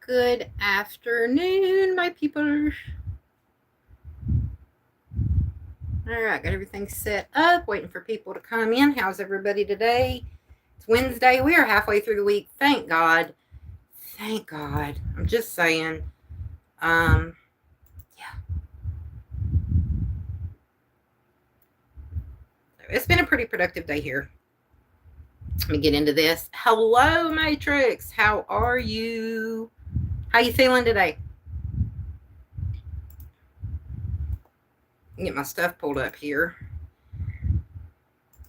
Good afternoon, my people. All right, got everything set up, waiting for people to come in. How's everybody today? It's Wednesday. We are halfway through the week. Thank God. Thank God. I'm just saying. Yeah. It's been a pretty productive day here. Let me get into this. Hello, Matrix. How are you? How you feeling today? Get my stuff pulled up here.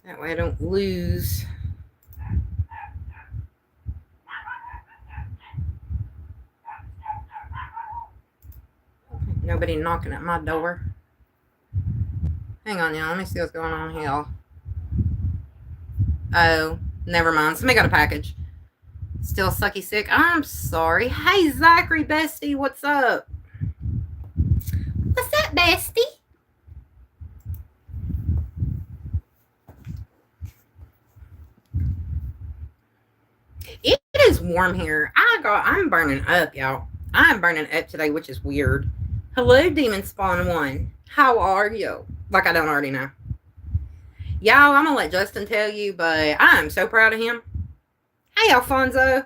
That way I don't lose. Nobody knocking at my door. Hang on, y'all. Let me see what's going on here. Oh, never mind. Somebody got a package. Still sucky sick. I'm sorry. Hey, Zachary, bestie. What's up? What's up, bestie? It is warm here. I'm burning up, y'all. I'm burning up today, which is weird. Hello, Demon Spawn 1. How are you? Like I don't already know. Y'all, I'm going to let Justin tell you, but I am so proud of him. Hey, Alfonso.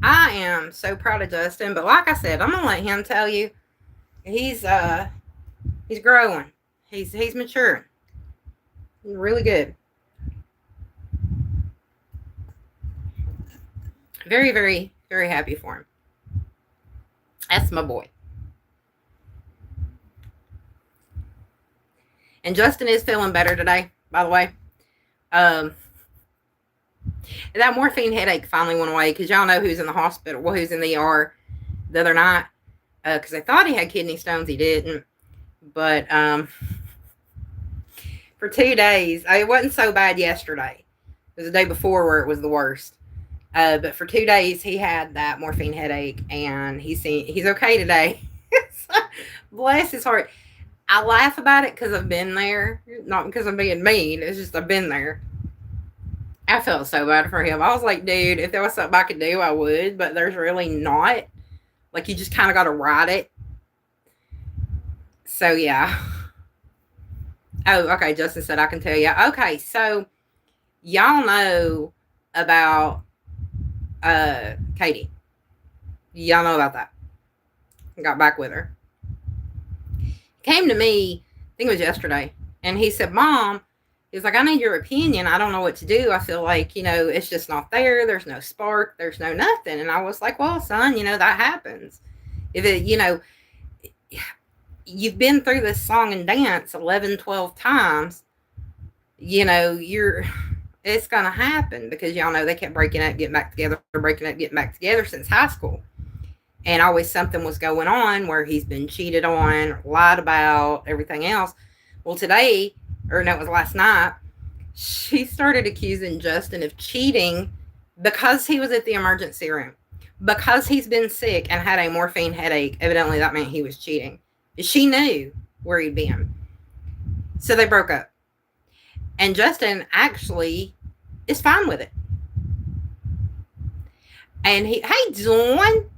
I am so proud of Justin, but like I said, I'm going to let him tell you. He's growing. He's maturing. He's really good. Very, very, very happy for him. That's my boy. And Justin is feeling better today, by the way. That morphine headache finally went away because y'all know who's in the hospital. Well, who's in the ER the other night. Because they thought he had kidney stones. He didn't. But for 2 days, it wasn't so bad yesterday. It was the day before where it was the worst. But for 2 days, he had that morphine headache, and he's okay today. Bless his heart. I laugh about it because I've been there, not because I'm being mean. It's just I've been there. I felt so bad for him. I was like, dude, if there was something I could do, I would, but there's really not. Like, you just kind of got to ride it. So, yeah. Oh, okay, Justin said I can tell you. Okay, so y'all know about Katie. Y'all know about that. I got back with her. Came to me, I think it was yesterday, and he said, Mom, he's like, I need your opinion. I don't know what to do. I feel like, it's just not there. There's no spark. There's no nothing. And I was like, well, son, that happens. If it, you've been through this song and dance 11, 12 times, it's going to happen because y'all know they kept breaking up, getting back together, breaking up, getting back together since high school. And always something was going on where he's been cheated on, lied about, everything else. Well, today, or no, it was last night, she started accusing Justin of cheating because he was at the emergency room. Because he's been sick and had a morphine headache, evidently that meant he was cheating. She knew where he'd been. So they broke up. And Justin actually is fine with it. And hey, Dawn.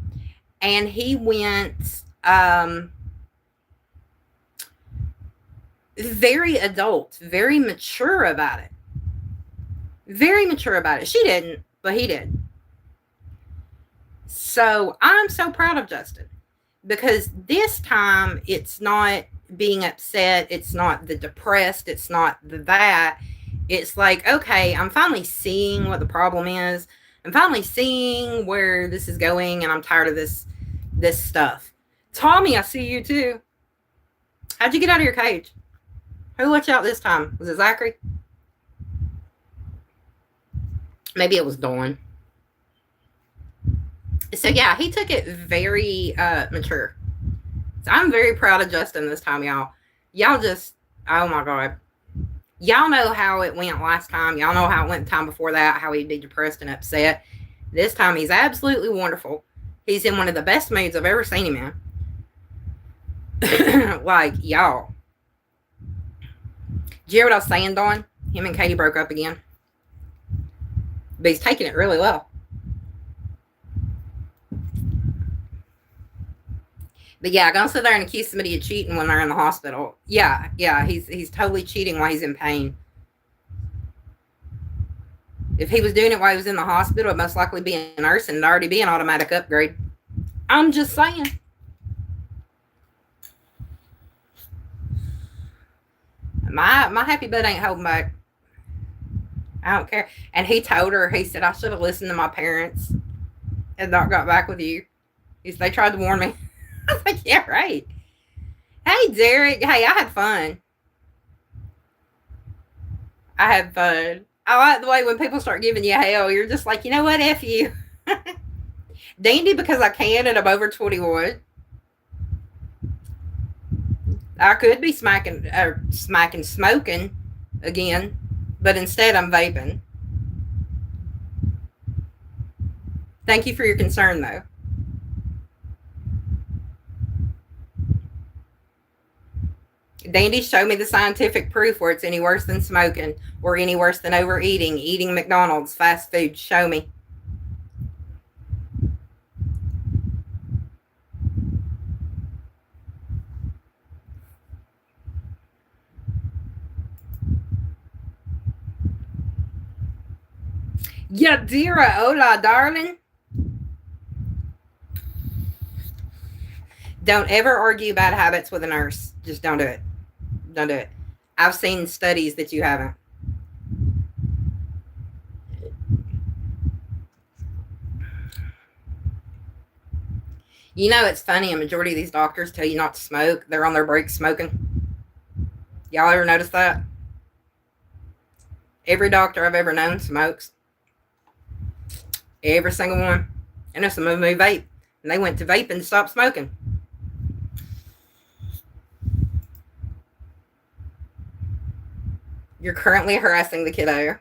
And he went very adult, very mature about it. Very mature about it. She didn't, but he did. So I'm so proud of Justin because this time it's not being upset. It's not the depressed. It's not the that. It's like, okay, I'm finally seeing what the problem is. I'm finally seeing where this is going, and I'm tired of this stuff. Tommy, I see you too. How'd you get out of your cage? Who let you out this time? Was it Zachary? Maybe it was Dawn. So yeah, he took it very mature. So I'm very proud of Justin this time, y'all. Y'all just, oh my God. Y'all know how it went last time. Y'all know how it went the time before that, how he'd be depressed and upset. This time he's absolutely wonderful. He's in one of the best moods I've ever seen him in. Like, y'all. Did you hear what I was saying, Dawn? Him and Katie broke up again. But he's taking it really well. But yeah, don't sit there and accuse somebody of cheating when they're in the hospital. Yeah, he's totally cheating while he's in pain. If he was doing it while he was in the hospital, it'd most likely be a nurse and it'd already be an automatic upgrade. I'm just saying. My happy butt ain't holding back. I don't care. And he told her, he said, I should have listened to my parents and not got back with you. He said, they tried to warn me. I was like, yeah, right. Hey, Derek. Hey, I had fun. I had fun. I like the way when people start giving you hell, you're just like, you know what, F you. Dandy because I can and I'm over 21. I could be smoking again, but instead I'm vaping. Thank you for your concern, though. Dandy, show me the scientific proof where it's any worse than smoking or any worse than overeating, eating McDonald's, fast food. Show me. Yadira, hola, darling. Don't ever argue bad habits with a nurse. Just don't do it. Don't do it. I've seen studies that you haven't. You know, it's funny. A majority of these doctors tell you not to smoke. They're on their break smoking. Y'all ever notice that? Every doctor I've ever known smokes. Every single one. I know some of them vape. And they went to vaping to stop smoking. You're currently harassing the kiddo.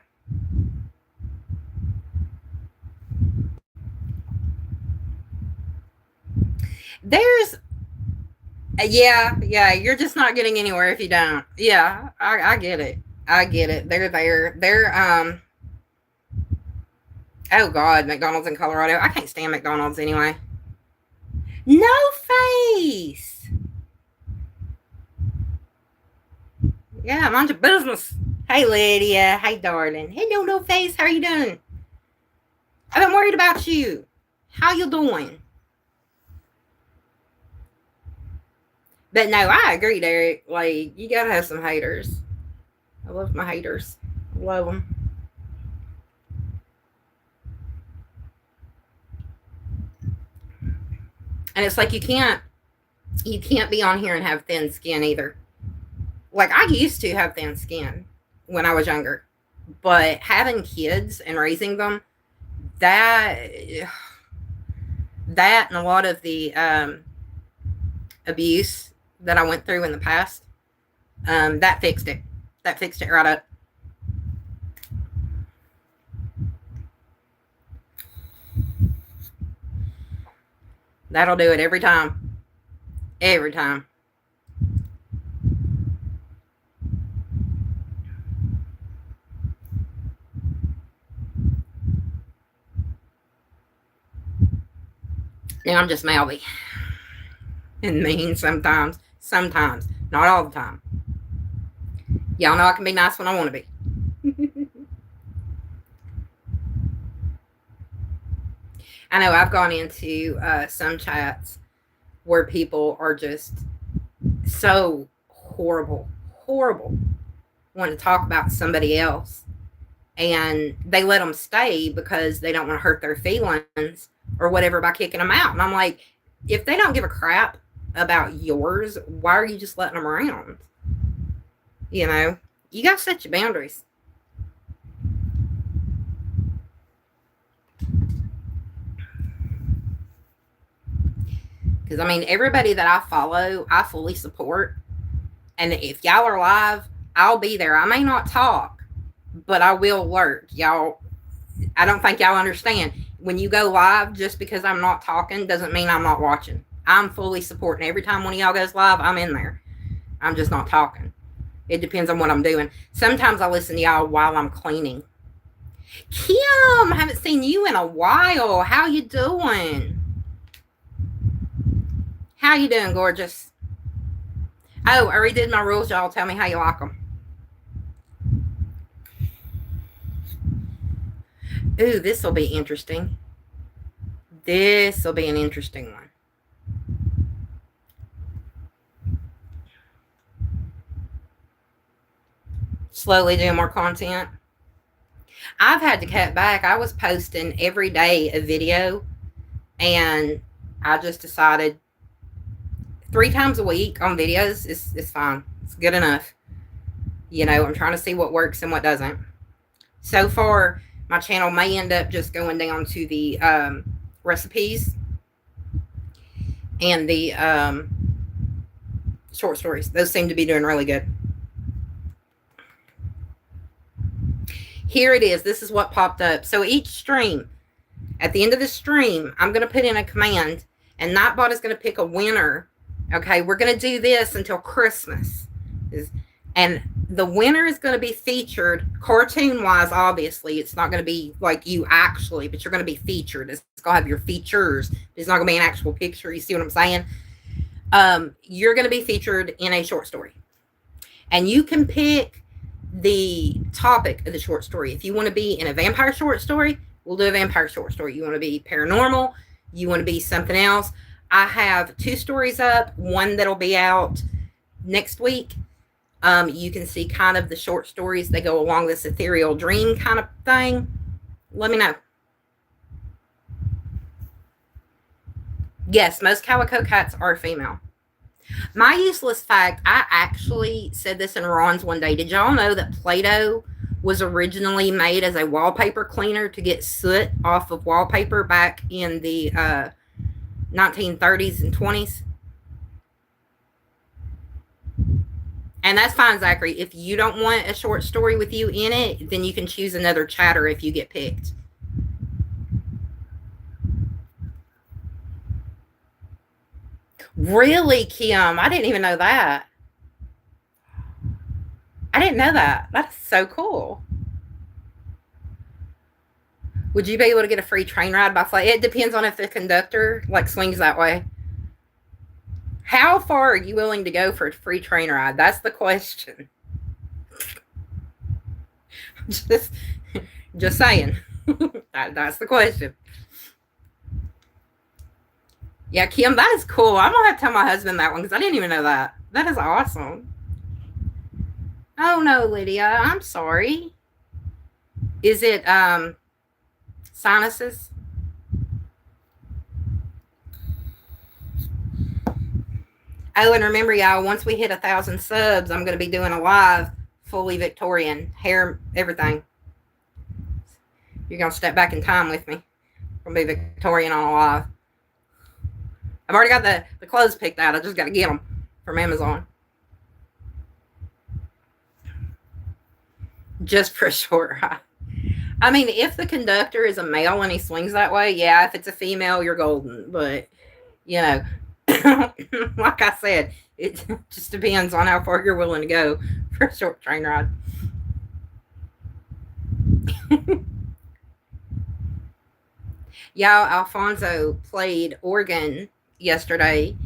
There's, yeah, you're just not getting anywhere if you don't. Yeah, I get it. I get it. They're there. Oh God, McDonald's in Colorado. I can't stand McDonald's anyway. No face. Yeah, mind your business. Hey, Lydia. Hey, darling. Hey, no face. How are you doing? I've been worried about you. How you doing? But no, I agree, Derek. Like, you gotta have some haters. I love my haters. I love them. And it's like you can't be on here and have thin skin either. Like, I used to have thin skin when I was younger, but having kids and raising them, that and a lot of the abuse that I went through in the past, that fixed it. That fixed it right up. That'll do it every time. Every time. Now I'm just mouthy and mean sometimes. Sometimes. Not all the time. Y'all know I can be nice when I want to be. I know I've gone into some chats where people are just so horrible, want to talk about somebody else. And they let them stay because they don't want to hurt their feelings or whatever by kicking them out. And I'm like, if they don't give a crap about yours, why are you just letting them around? You know, you got to set your boundaries. Because, I mean, everybody that I follow, I fully support. And if y'all are live, I'll be there. I may not talk, but I will lurk. Y'all, I don't think y'all understand. When you go live, just because I'm not talking doesn't mean I'm not watching. I'm fully supporting. Every time one of y'all goes live, I'm in there. I'm just not talking. It depends on what I'm doing. Sometimes I listen to y'all while I'm cleaning. Kim, haven't seen you in a while. How you doing? How you doing, gorgeous? Oh, I already did my rules, y'all. Tell me how you like them. Ooh, this will be interesting. This will be an interesting one. Slowly doing more content. I've had to cut back. I was posting every day a video, and I just decided 3 times a week on videos is fine. It's good enough. You know, I'm trying to see what works and what doesn't. So far, my channel may end up just going down to the recipes and the short stories. Those seem to be doing really good. Here it is. This is what popped up. So each stream, at the end of the stream, I'm going to put in a command, and Nightbot is going to pick a winner. Okay, we're going to do this until Christmas. And the winner is going to be featured cartoon-wise, obviously. It's not going to be like you actually, but you're going to be featured. It's going to have your features. It's not going to be an actual picture. You see what I'm saying? You're going to be featured in a short story. And you can pick the topic of the short story. If you want to be in a vampire short story, we'll do a vampire short story. You want to be paranormal, you want to be something else. I have 2 stories up, one that'll be out next week. You can see kind of the short stories. They go along this ethereal dream kind of thing. Let me know. Yes, most calico cats are female. My useless fact, I actually said this in Ron's one day. Did y'all know that Play-Doh was originally made as a wallpaper cleaner to get soot off of wallpaper back in the 1930s and 20s? And that's fine, Zachary. If you don't want a short story with you in it, then you can choose another chatter if you get picked. Really, Kim? I didn't even know that. I didn't know that. That's so cool. Would you be able to get a free train ride by flight? It depends on if the conductor like swings that way. How far are you willing to go for a free train ride? That's the question. Just saying. That's the question. Yeah, Kim, that is cool. I'm going to have to tell my husband that one because I didn't even know that. That is awesome. Oh, no, Lydia. I'm sorry. Is it sinuses? Oh, and remember, y'all, once we hit 1,000 subs, I'm going to be doing a live fully Victorian. Hair, everything. You're going to step back in time with me. I'm going to be Victorian on a live. I've already got the clothes picked out. I just got to get them from Amazon. Just for a short ride. I mean, if the conductor is a male and he swings that way, yeah. If it's a female, you're golden. But, you know, like I said, it just depends on how far you're willing to go for a short train ride. Y'all, Alfonso played organ yesterday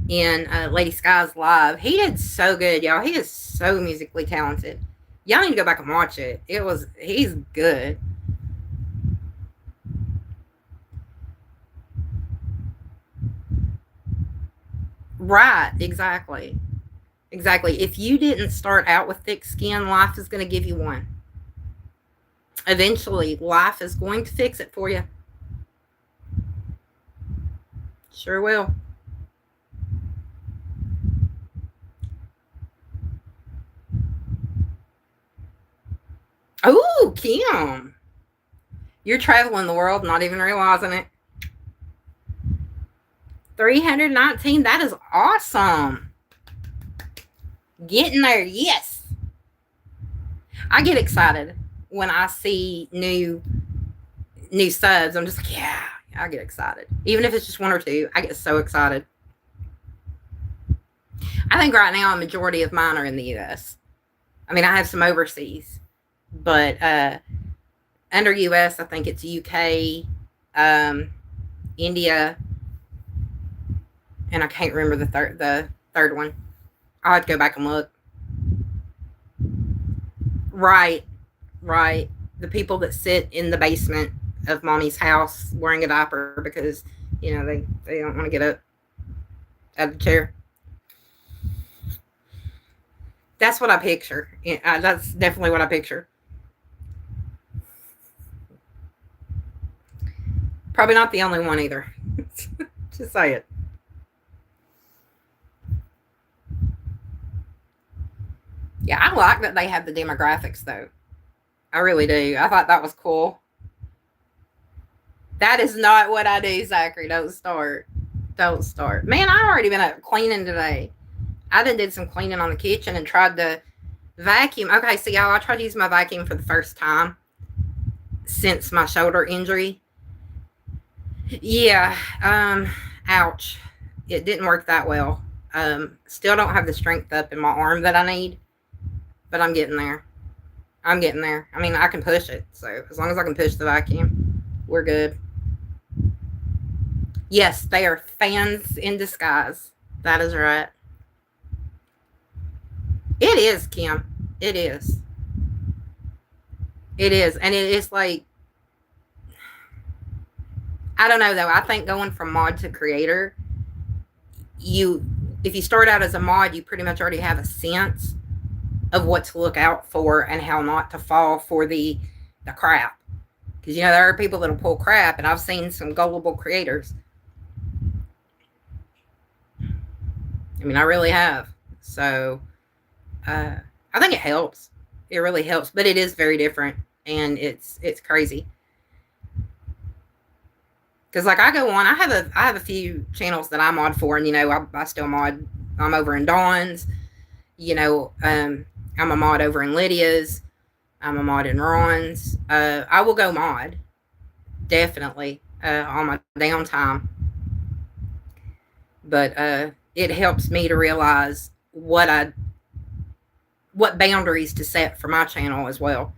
in Lady Sky's live. He did so good, y'all. He is so musically talented. Y'all need to go back and watch it. He's good. Right, exactly. Exactly. If you didn't start out with thick skin, life is going to give you one. Eventually, life is going to fix it for you. Sure will. Oh, Kim. You're traveling the world, not even realizing it. 319. That is awesome. Getting there. Yes. I get excited when I see new subs. I'm just like, yeah. I get excited. Even if it's just 1 or 2, I get so excited. I think right now a majority of mine are in the U.S. I mean, I have some overseas, but under U.S., I think it's UK, India, and I can't remember the third one. I'll have to go back and look. Right, right. The people that sit in the basement of mommy's house wearing a diaper because they don't want to get up out of the chair. That's what I picture. Yeah, that's definitely what I picture. Probably not the only one either. Just say it. Yeah, I like that they have the demographics though. I really do. I thought that was cool. That is not what I do, Zachary. Don't start. Don't start. Man, I already been up cleaning today. I did some cleaning on the kitchen and tried to vacuum. Okay, so y'all, I tried to use my vacuum for the first time since my shoulder injury. Yeah. Ouch. It didn't work that well. Still don't have the strength up in my arm that I need, but I'm getting there. I'm getting there. I mean, I can push it. So as long as I can push the vacuum, we're good. Yes, they are fans in disguise. That is right. It is, Kim. It is. It is. And it is like, I don't know though. I think going from mod to creator, you if you start out as a mod, you pretty much already have a sense of what to look out for and how not to fall for the crap. Because there are people that'll pull crap, and I've seen some gullible creators. I mean, I really have. So I think it helps. It really helps, but it is very different, and it's crazy. Because like I go on, I have a few channels that I mod for, and I still mod. I'm over in Dawn's. I'm a mod over in Lydia's. I'm a mod in Ron's. I will go mod, definitely, on my downtime. But it helps me to realize what boundaries to set for my channel as well.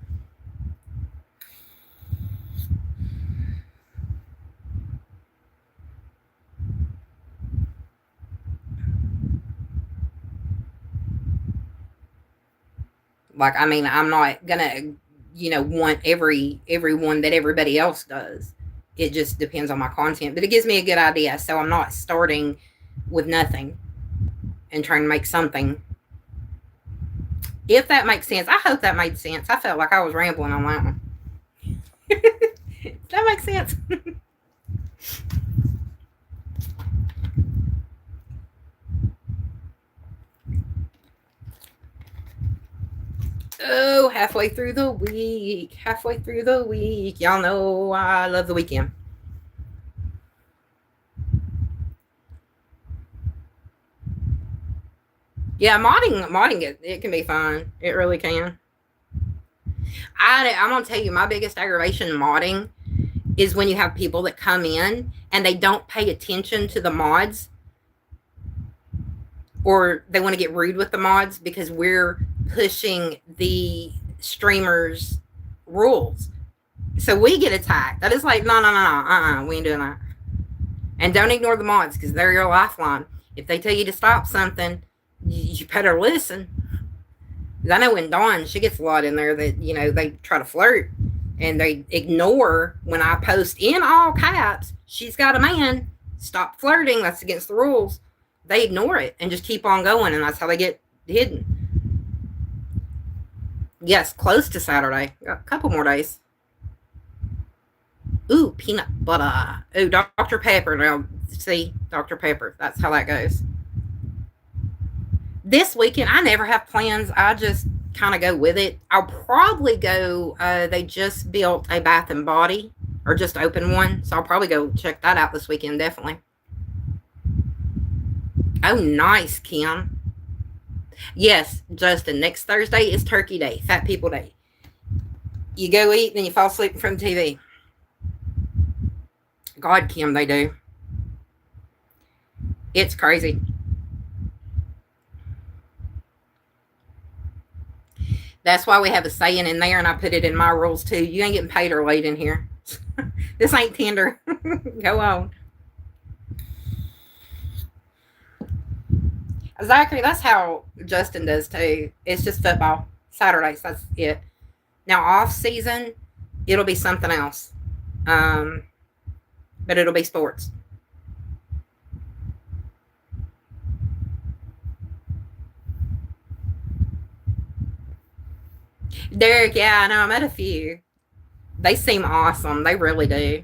Like, I mean, I'm not gonna, want everyone that everybody else does. It just depends on my content, but it gives me a good idea. So I'm not starting with nothing and trying to make something. If that makes sense, I hope that made sense. I felt like I was rambling on that one. That makes sense. Oh, halfway through the week. Halfway through the week. Y'all know I love the weekend. Yeah, modding it can be fun. It really can. I'm gonna tell you, my biggest aggravation in modding is when you have people that come in and they don't pay attention to the mods, or they want to get rude with the mods because we're pushing the streamers' rules. So we get attacked. That is like, no, we ain't doing that. And don't ignore the mods because they're your lifeline. If they tell you to stop something, you better listen. I know when Dawn, she gets a lot in there that, they try to flirt and they ignore when I post in all caps, she's got a man, stop flirting, that's against the rules. They ignore it and just keep on going, and that's how they get hidden. Yes, close to Saturday. Got a couple more days. Ooh, peanut butter. Ooh, Dr. Pepper. Now, see, Dr. Pepper. That's how that goes. This weekend, I never have plans. I just kind of go with it. I'll probably go. They just built a Bath and Body, or just opened one, so I'll probably go check that out this weekend. Definitely. Oh, nice, Kim. Yes, Justin. Next Thursday is Turkey Day, Fat People Day. You go eat, then you fall asleep in front of TV. God, Kim, they do. It's crazy. That's why we have a saying in there, and I put it in my rules too. You ain't getting paid or late in here. This ain't Tinder. Go on. Zachary, that's how Justin does too. It's just football. Saturdays, that's it. Now, off season, it'll be something else. Um, but it'll be sports. Derek, yeah, I know. I met a few. They seem awesome. They really do.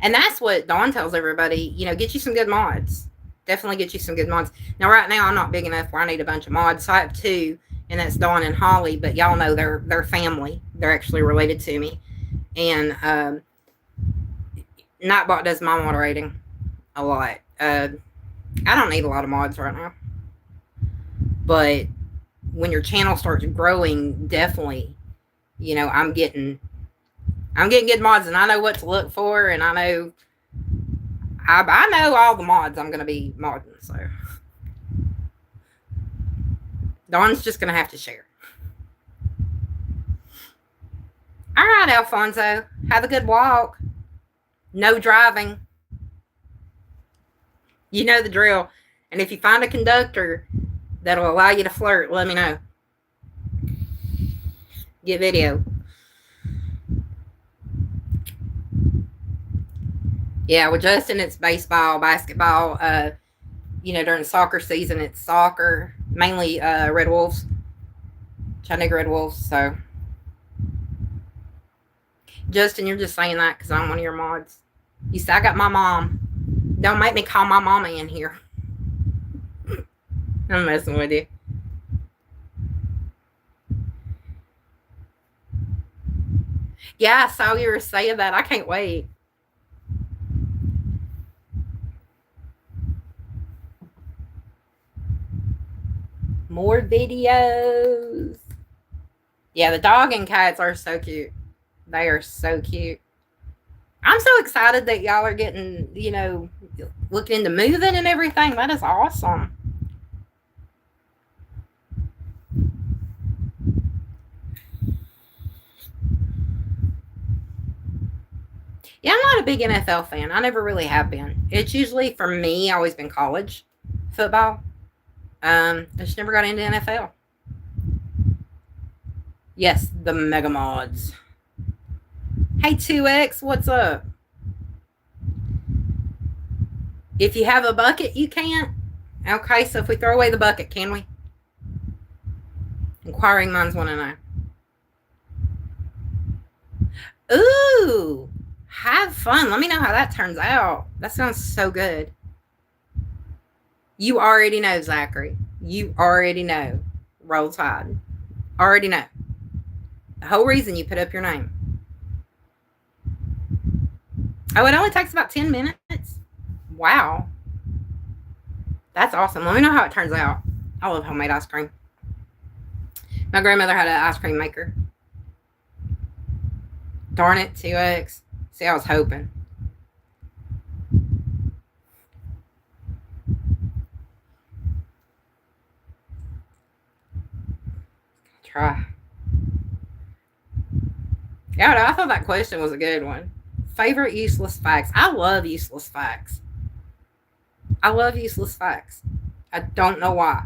And that's what Dawn tells everybody. Get you some good mods. Definitely get you some good mods. Now, right now, I'm not big enough where I need a bunch of mods. So I have two, and that's Dawn and Holly. But y'all know they're family. They're actually related to me. And Nightbot does my moderating a lot. I don't need a lot of mods right now. But when your channel starts growing, definitely, I'm getting good mods, and I know what to look for, and I know all the mods I'm going to be modding. So Dawn's just going to have to share. All right, Alfonso, have a good walk. No driving. You know the drill. And if you find a conductor that'll allow you to flirt, let me know. Get video. Yeah, with Justin, it's baseball, basketball. During soccer season, it's soccer, mainly Red Wolves, Chattanooga Red Wolves. So, Justin, you're just saying that because I'm one of your mods. You said I got my mom. Don't make me call my mama in here. I'm messing with you. Yeah, I saw you were saying that. I can't wait. More videos. Yeah, the dog and cats are so cute. They are so cute. I'm so excited that y'all are getting, looking into moving and everything. That is awesome. Yeah, I'm not a big NFL fan. I never really have been. It's usually, for me, always been college football. I just never got into NFL. Yes, the Mega Mods. Hey, 2X, what's up? If you have a bucket, you can't. Okay, so if we throw away the bucket, can we? Inquiring minds want to know. Ooh, have fun. Let me know how that turns out. That sounds so good. You already know, Zachary. You already know. Roll Tide. Already know. The whole reason you put up your name. Oh, it only takes about 10 minutes? Wow. That's awesome. Let me know how it turns out. I love homemade ice cream. My grandmother had an ice cream maker. Darn it, 2X. See, I was hoping. Try. Yeah, I thought that question was a good one. Favorite useless facts. I love useless facts. I love useless facts. I don't know why.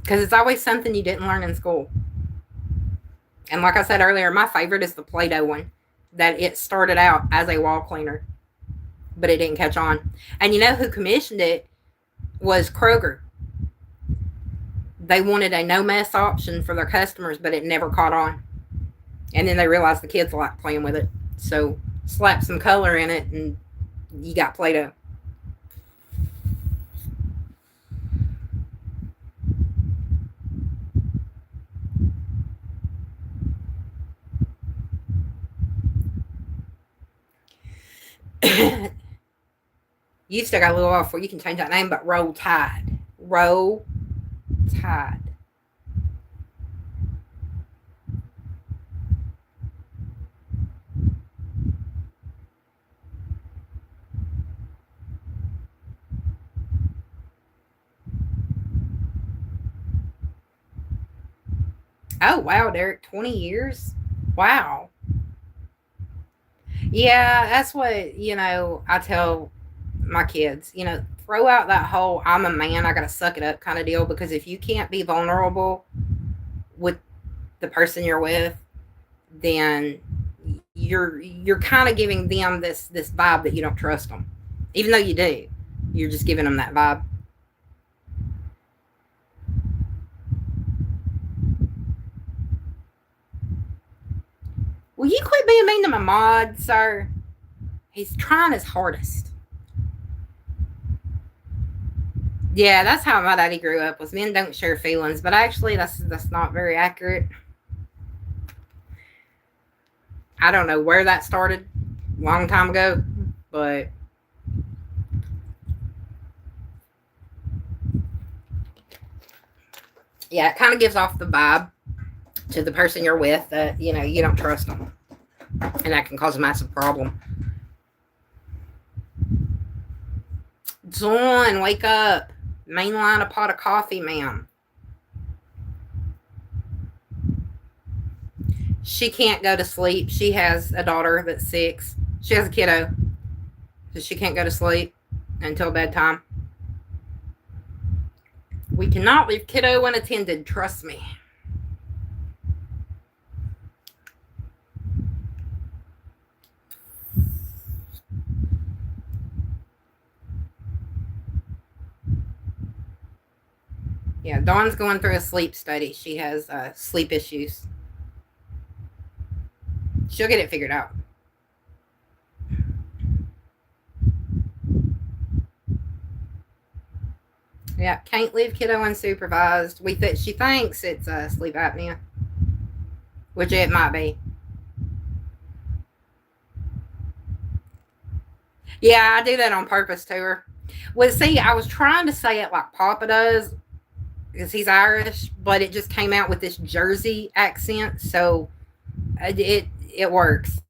Because it's always something you didn't learn in school. And like I said earlier, my favorite is the Play-Doh one. That it started out as a wall cleaner, but it didn't catch on. And you know who commissioned it was Kroger. They wanted a no mess option for their customers, but it never caught on. And then they realized the kids like playing with it. So slap some color in it and you got Play-Doh. You still got a little while before you can change that name, but Roll Tide. Roll Tide. Oh, wow, Derek, 20 years? Wow. Yeah, that's what, I tell my kids, throw out that whole I'm a man, I gotta suck it up kind of deal, because if you can't be vulnerable with the person you're with, then you're kind of giving them this vibe that you don't trust them, even though you do. You're just giving them that vibe. Will you quit being mean to my mod, sir? He's trying his hardest. Yeah, that's how my daddy grew up, was men don't share feelings, but actually that's not very accurate. I don't know where that started, a long time ago, but yeah, it kind of gives off the vibe to the person you're with that, you don't trust them. And that can cause a massive problem. Dawn, wake up. Mainline a pot of coffee, ma'am. She can't go to sleep. She has a daughter that's 6. She has a kiddo. So she can't go to sleep until bedtime. We cannot leave kiddo unattended, trust me. Yeah, Dawn's going through a sleep study. She has sleep issues. She'll get it figured out. Yeah, can't leave kiddo unsupervised. She thinks it's sleep apnea, which it might be. Yeah, I do that on purpose to her. Well, see, I was trying to say it like Papa does, because he's Irish, but it just came out with this Jersey accent, so it works.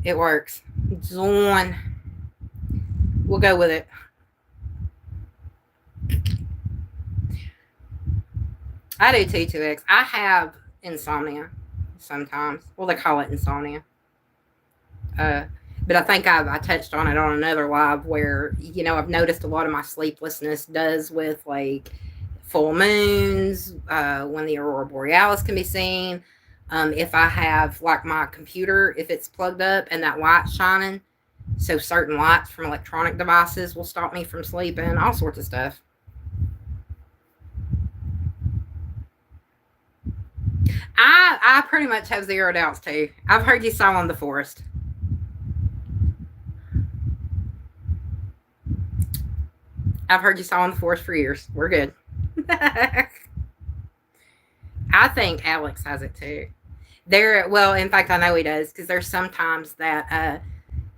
It works. Dawn. We'll go with it. I do too, 2X. I have insomnia sometimes. Well, they call it insomnia. But I think I touched on it on another live where, I've noticed a lot of my sleeplessness does with like full moons, when the aurora borealis can be seen. If I have like my computer, if it's plugged up and that light's shining, so certain lights from electronic devices will stop me from sleeping, all sorts of stuff. I pretty much have zero doubts too. I've heard you saw on the forest. I've heard you saw on the forest for years. We're good. I think Alex has it too. Well, in fact, I know he does, because there's sometimes that,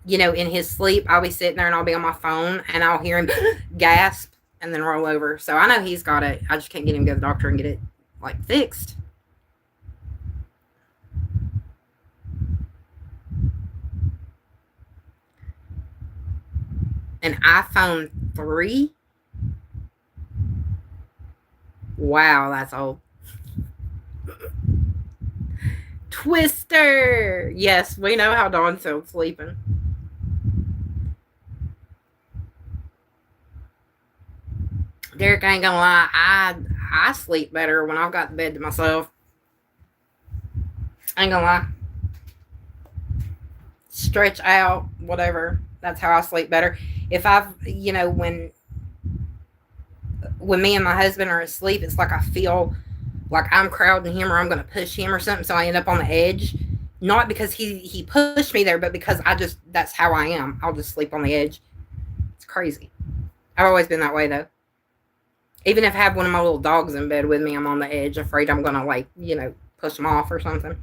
in his sleep, I'll be sitting there and I'll be on my phone and I'll hear him gasp and then roll over. So I know he's got it. I just can't get him to go to the doctor and get it like fixed. An iPhone 3? Wow, that's old. Twister! Yes, we know how Dawn feels sleeping. Derek, I ain't gonna lie, I sleep better when I've got the bed to myself. I ain't gonna lie. Stretch out, whatever. That's how I sleep better. If I've, when me and my husband are asleep, it's like I feel like I'm crowding him or I'm going to push him or something, so I end up on the edge. Not because he pushed me there, but because that's how I am. I'll just sleep on the edge. It's crazy. I've always been that way, though. Even if I have one of my little dogs in bed with me, I'm on the edge, afraid I'm going to, push them off or something.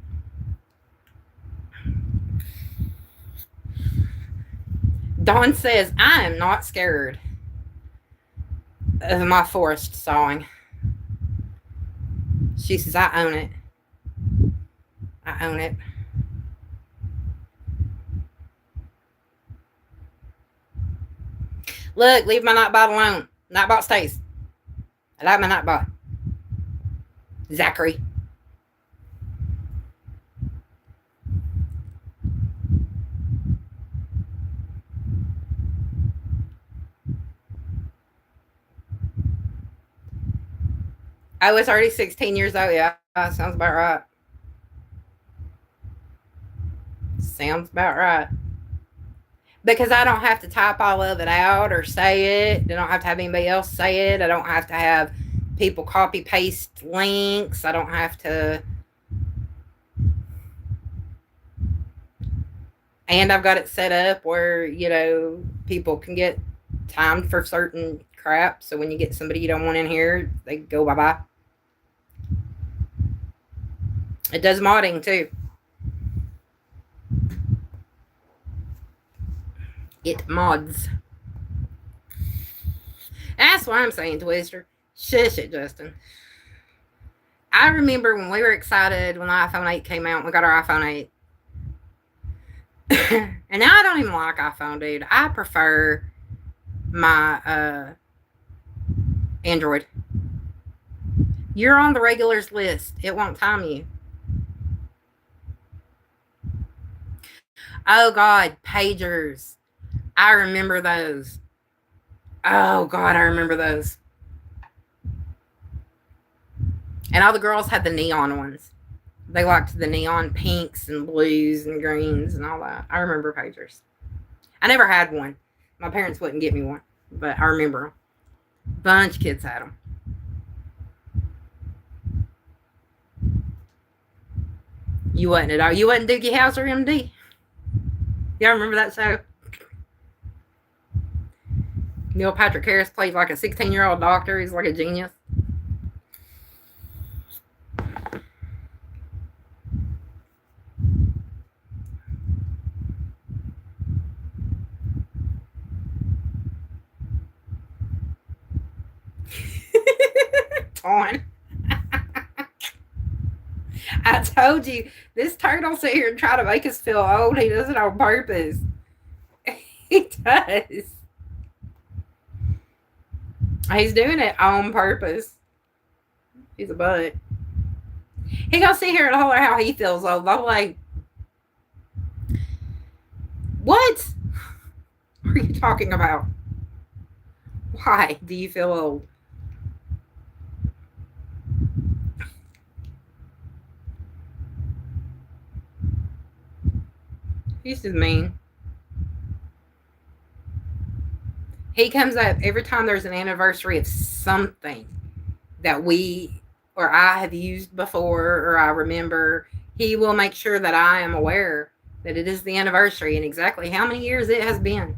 Dawn says, I am not scared of my forest sawing. She says, I own it. I own it. Look, leave my Nightbot alone. Nightbot stays. I like my Nightbot. Zachary. I was already 16 years old. Yeah, sounds about right. Sounds about right. Because I don't have to type all of it out or say it. I don't have to have anybody else say it. I don't have to have people copy paste links. I don't have to. And I've got it set up where, people can get timed for certain crap. So when you get somebody you don't want in here, they go bye bye. It does modding too. It mods. That's what I'm saying, Twister. Shush it, Justin. I remember when we were excited when the iPhone 8 came out. We got our iPhone 8. And now I don't even like iPhone, dude. I prefer my Android. You're on the regulars list. It won't time you. Oh, God. Pagers. I remember those. Oh, God. I remember those. And all the girls had the neon ones. They liked the neon pinks and blues and greens and all that. I remember pagers. I never had one. My parents wouldn't get me one, but I remember them. Bunch of kids had them. You wasn't at all. You wasn't Doogie Howser, MD. Y'all remember that show? Neil Patrick Harris played like a 16-year-old doctor. He's like a genius. On. I told you, this turtle sit here and try to make us feel old. He does it on purpose. He does. He's doing it on purpose. He's a butt. He gonna sit here and holler how he feels old. I'm like, what are you talking about? Why do you feel old? He's just mean. He comes up every time there's an anniversary of something that we or I have used before or I remember. He will make sure that I am aware that it is the anniversary and exactly how many years it has been.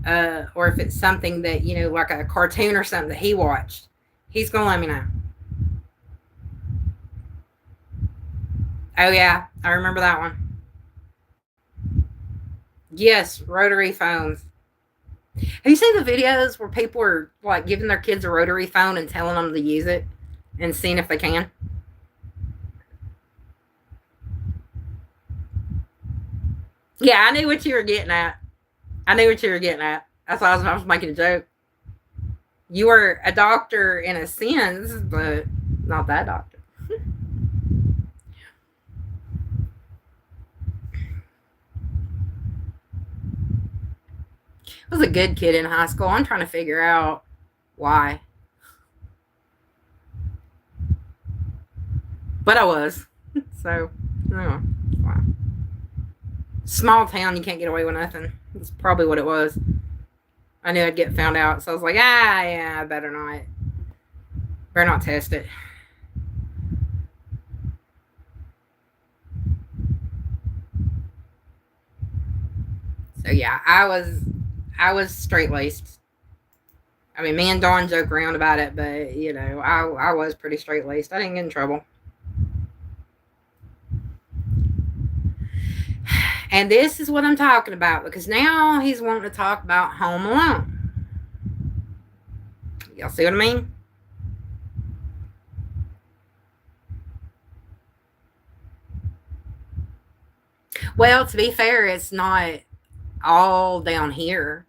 Or if it's something that, like a cartoon or something that he watched, he's going to let me know. Oh, yeah, I remember that one. Yes, rotary phones. Have you seen the videos where people are like giving their kids a rotary phone and telling them to use it and seeing if they can? Yeah, I knew what you were getting at. That's why I was making a joke. You were a doctor in a sense, but not that doctor. I was a good kid in high school. I'm trying to figure out why. But I was. So, oh, wow. Small town, you can't get away with nothing. That's probably what it was. I knew I'd get found out, so I was like, yeah, I better not. Better not test it. So yeah, I was straight laced. I mean, me and Dawn joke around about it, but I was pretty straight laced. I didn't get in trouble. And this is what I'm talking about because now he's wanting to talk about Home Alone. Y'all see what I mean? Well, to be fair, it's not all down here.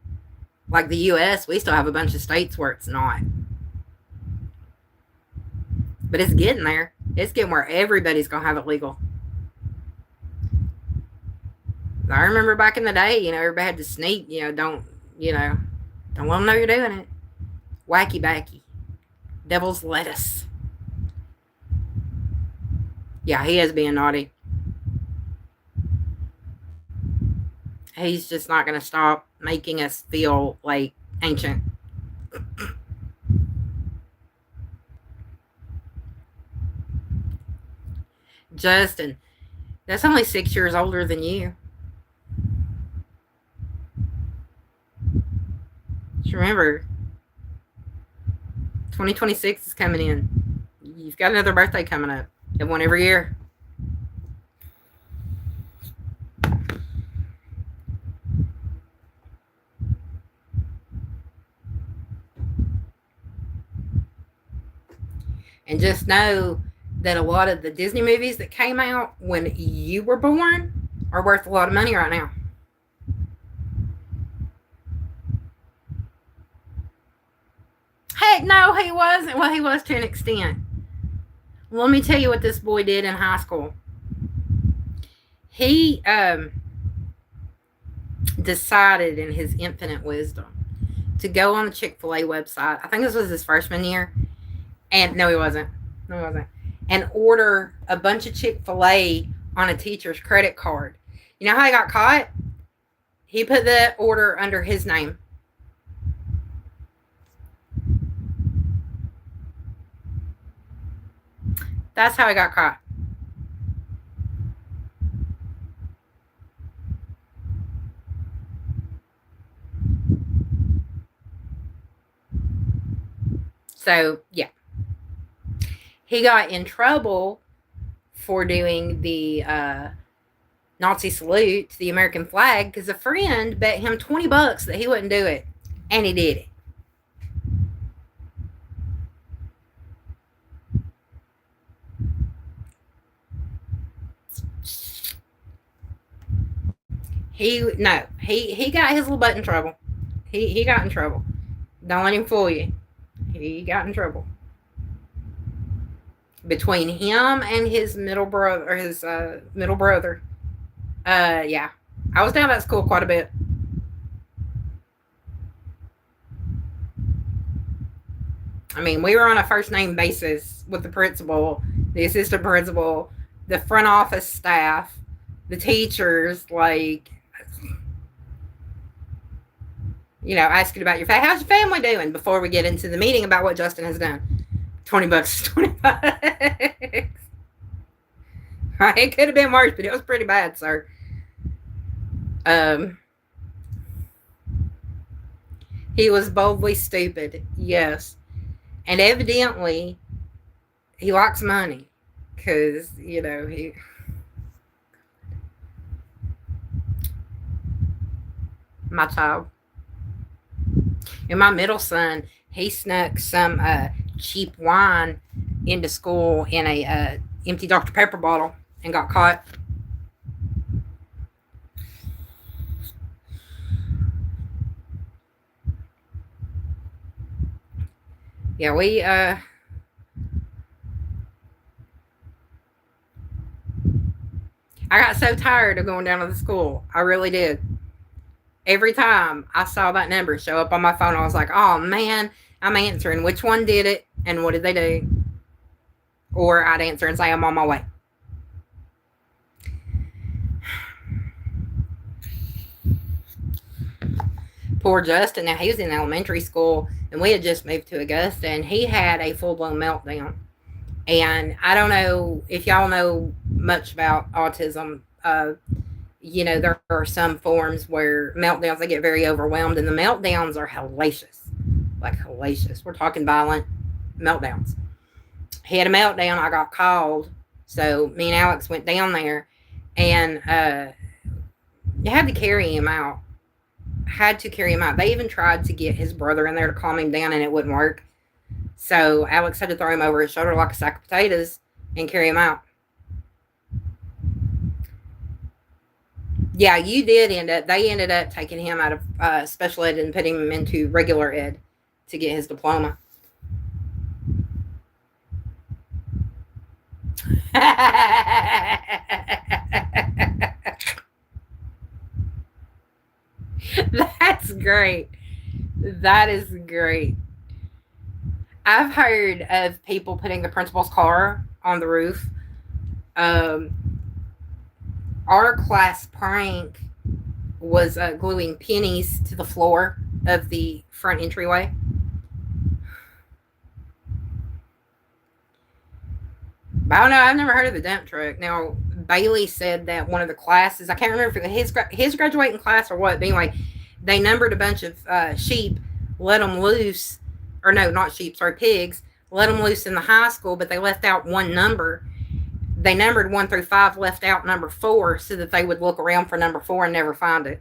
Like the US, we still have a bunch of states where it's not. But it's getting there. It's getting where everybody's going to have it legal. I remember back in the day, everybody had to sneak, don't let them know you're doing it. Wacky backy. Devil's lettuce. Yeah, he is being naughty. He's just not going to stop making us feel like ancient. Justin, that's only 6 years older than you. Just remember, 2026 is coming in. You've got another birthday coming up. You have one every year. And just know that a lot of the Disney movies that came out when you were born are worth a lot of money right now. Heck no, he wasn't. Well, he was to an extent. Let me tell you what this boy did in high school. He decided in his infinite wisdom to go on the Chick-fil-A website. I think this was his freshman year. And no, he wasn't. And order a bunch of Chick-fil-A on a teacher's credit card. You know how he got caught? He put the order under his name. That's how he got caught. So, yeah. He got in trouble for doing the Nazi salute to the American flag because a friend bet him $20 that he wouldn't do it. And he did it. He got his little butt in trouble. He got in trouble. Don't let him fool you. He got in trouble. Between him and his middle brother, yeah. I was down at school quite a bit. I mean, we were on a first name basis with the principal, the assistant principal, the front office staff, the teachers, like, you know, asking about your family. How's your family doing before we get into the meeting about what Justin has done? $20, $20. It could have been worse, but it was pretty bad, sir. He was boldly stupid, yes. And evidently, he likes money. Because, you know, my child. And my middle son, he snuck some cheap wine into school in a empty Dr. Pepper bottle and got caught. Yeah, I got so tired of going down to the school. I really did. Every time I saw that number show up on my phone, I was like, oh man, I'm answering. Which one did it and what did they do? Or I'd answer and say, I'm on my way. Poor Justin. Now, he was in elementary school and we had just moved to Augusta and he had a full-blown meltdown. And I don't know if y'all know much about autism. You know, there are some forms where meltdowns, they get very overwhelmed, and the meltdowns are hellacious. Like, hellacious. We're talking violent meltdowns. He had a meltdown. I got called. So me and Alex went down there, and you had to carry him out. They even tried to get his brother in there to calm him down, and it wouldn't work. So Alex had to throw him over his shoulder like a sack of potatoes and carry him out. Yeah, they ended up taking him out of special ed and putting him into regular ed to get his diploma. That's great. That is great. I've heard of people putting the principal's car on the roof Um, our class prank was gluing pennies to the floor of the front entryway. I don't know. I've never heard of the dump truck. Now, Bailey said that one of the classes, I can't remember if it was his graduating class or what, but anyway, they numbered a bunch of sheep, let them loose, or no, not sheep, sorry, pigs, let them loose in the high school, but they left out one number. They numbered 1 through 5, left out number 4 so that they would look around for number 4 and never find it.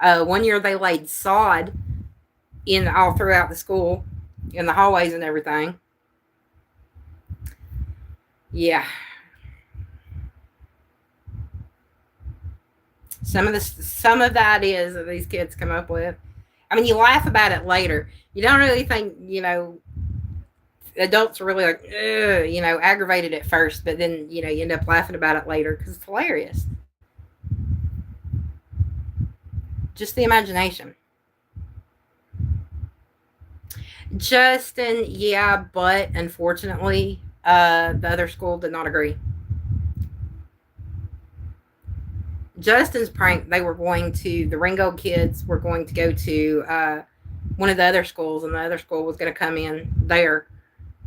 One year they laid sod in all throughout the school, in the hallways and everything. Yeah. Some of the ideas that these kids come up with. I mean, you laugh about it later. You don't really think, adults are really like, aggravated at first, but then, you end up laughing about it later because it's hilarious. Just the imagination. Justin, yeah, but unfortunately, the other school did not agree. Justin's prank, the Ringo kids were going to go to one of the other schools, and the other school was going to come in there,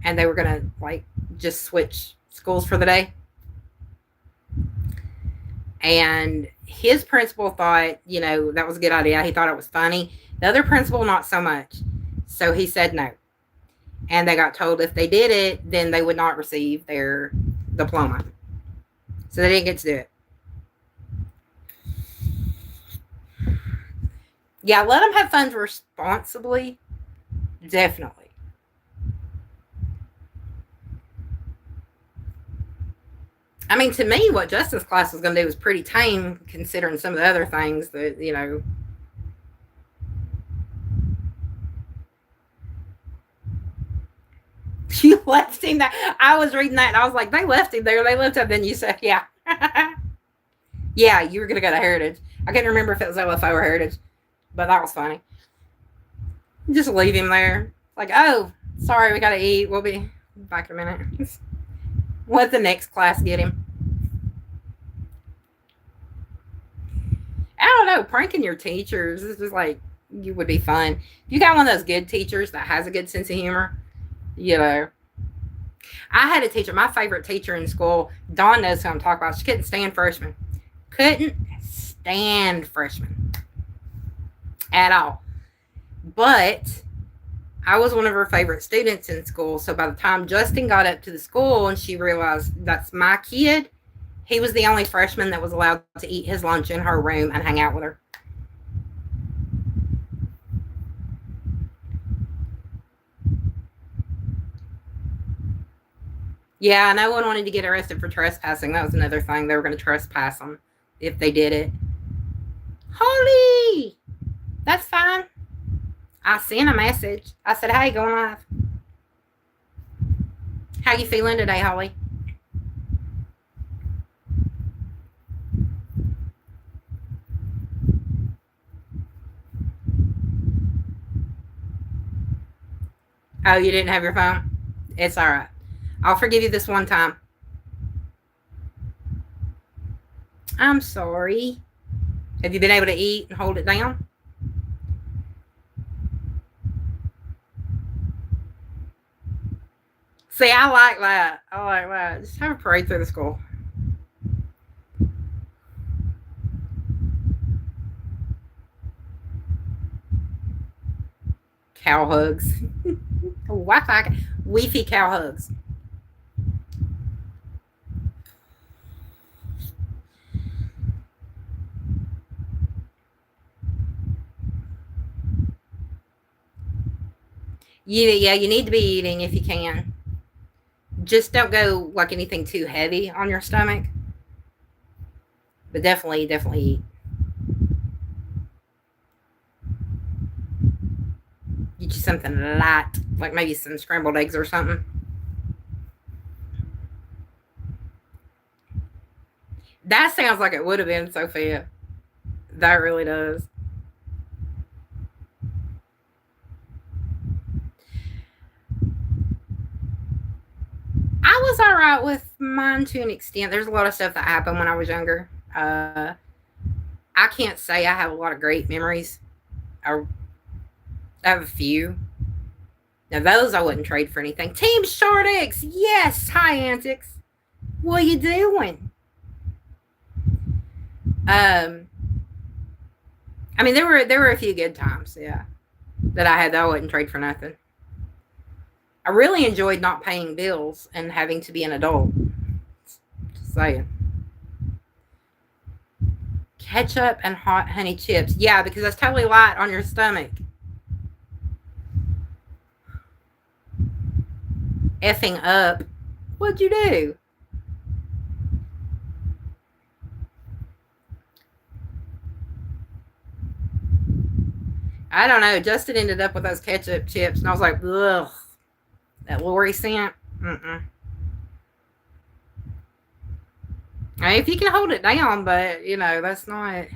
and they were going to, just switch schools for the day. And his principal thought, that was a good idea. He thought it was funny. The other principal, not so much. So he said no. And they got told if they did it, then they would not receive their diploma. So they didn't get to do it. Yeah, let them have fun responsibly. Definitely. I mean, to me, what Justin's class was going to do was pretty tame, considering some of the other things that, You left him there. I was reading that, and I was like, they left him there. They left him. Then you said, yeah. Yeah, you were going to go to Heritage. I can't remember if it was LFO or Heritage, but that was funny. Just leave him there. Like, oh, sorry, we got to eat. We'll be back in a minute. Let the next class get him. I don't know. Pranking your teachers is just you would be fun. If you got one of those good teachers that has a good sense of humor, I had a teacher, my favorite teacher in school. Dawn knows who I'm talking about. She couldn't stand freshmen. Couldn't stand freshmen at all. But I was one of her favorite students in school. So by the time Justin got up to the school and she realized that's my kid, he was the only freshman that was allowed to eat his lunch in her room and hang out with her. Yeah, no one wanted to get arrested for trespassing. That was another thing. They were going to trespass them if they did it. Holly! That's fine. I sent a message. I said, hey, going live. How you feeling today, Holly? Oh, you didn't have your phone? It's all right. I'll forgive you this one time. I'm sorry. Have you been able to eat and hold it down? See, I like that. I like that. Just have a parade through the school. Cow hugs. Wi-Fi cow hugs. You need to be eating if you can. Just don't go anything too heavy on your stomach. But definitely eat. Get you something light, like maybe some scrambled eggs or something. That sounds like it would have been Sophia. That really does. I was all right with mine to an extent. There's a lot of stuff that happened when I was younger. I can't say I have a lot of great memories. I have a few. Now those I wouldn't trade for anything. Team Short X, yes. Hi Antics. What you doing? I mean there were a few good times, yeah, that I had that I wouldn't trade for nothing. I really enjoyed not paying bills and having to be an adult. Just saying. Ketchup and hot honey chips. Yeah, because that's totally light on your stomach. Effing up. What'd you do? I don't know. Justin ended up with those ketchup chips, and I was like, ugh. That Lori scent. Mm-mm. I mean, if you can hold it down, but, you know, that's not...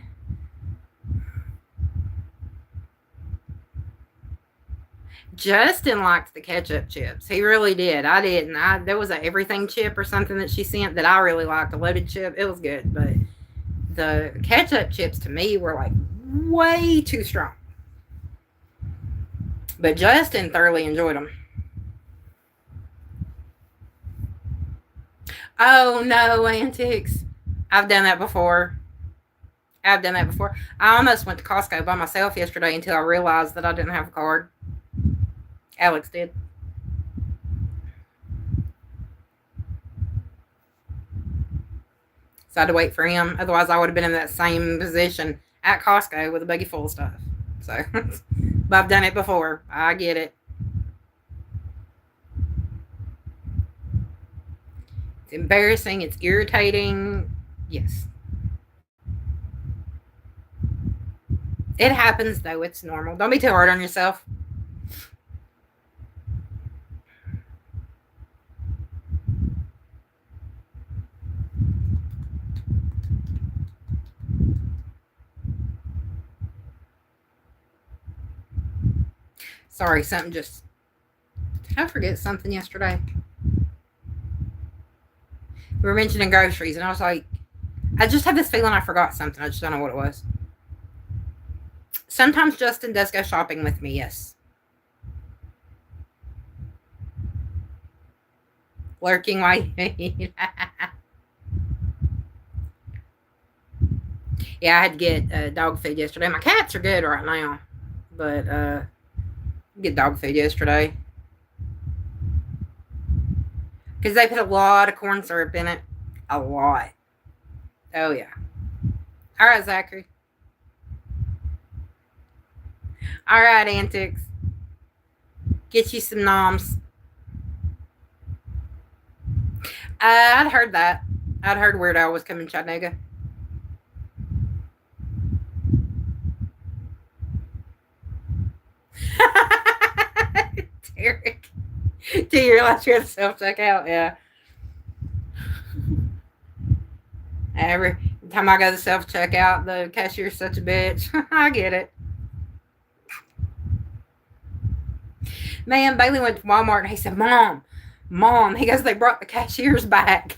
Justin liked the ketchup chips. He really did. I didn't. There was a everything chip or something that she sent that I really liked. A loaded chip. It was good, but the ketchup chips to me were like way too strong. But Justin thoroughly enjoyed them. Oh no, Antics. I've done that before. I almost went to Costco by myself yesterday until I realized that I didn't have a card. Alex did. So I had to wait for him. Otherwise, I would have been in that same position at Costco with a buggy full of stuff. So, but I've done it before. I get it. It's embarrassing. It's irritating. Yes. It happens, though. It's normal. Don't be too hard on yourself. Sorry, something just... Did I forget something yesterday? We were mentioning groceries, and I was like, I just had this feeling I forgot something. I just don't know what it was. Sometimes Justin does go shopping with me, yes. Lurking while you Yeah, I had to get dog food yesterday. My cats are good right now, but get dog food yesterday because they put a lot of corn syrup in it. A lot. Oh yeah. All right, Zachary. All right, Antics. Get you some noms. I'd heard that. I'd heard Weird Al was coming to Chattanooga. Derek. Do you realize you're at the self-checkout? Yeah. Every time I go to the self-checkout, the cashier's such a bitch. I get it. Man, Bailey went to Walmart and he said, Mom, he goes, they brought the cashiers back.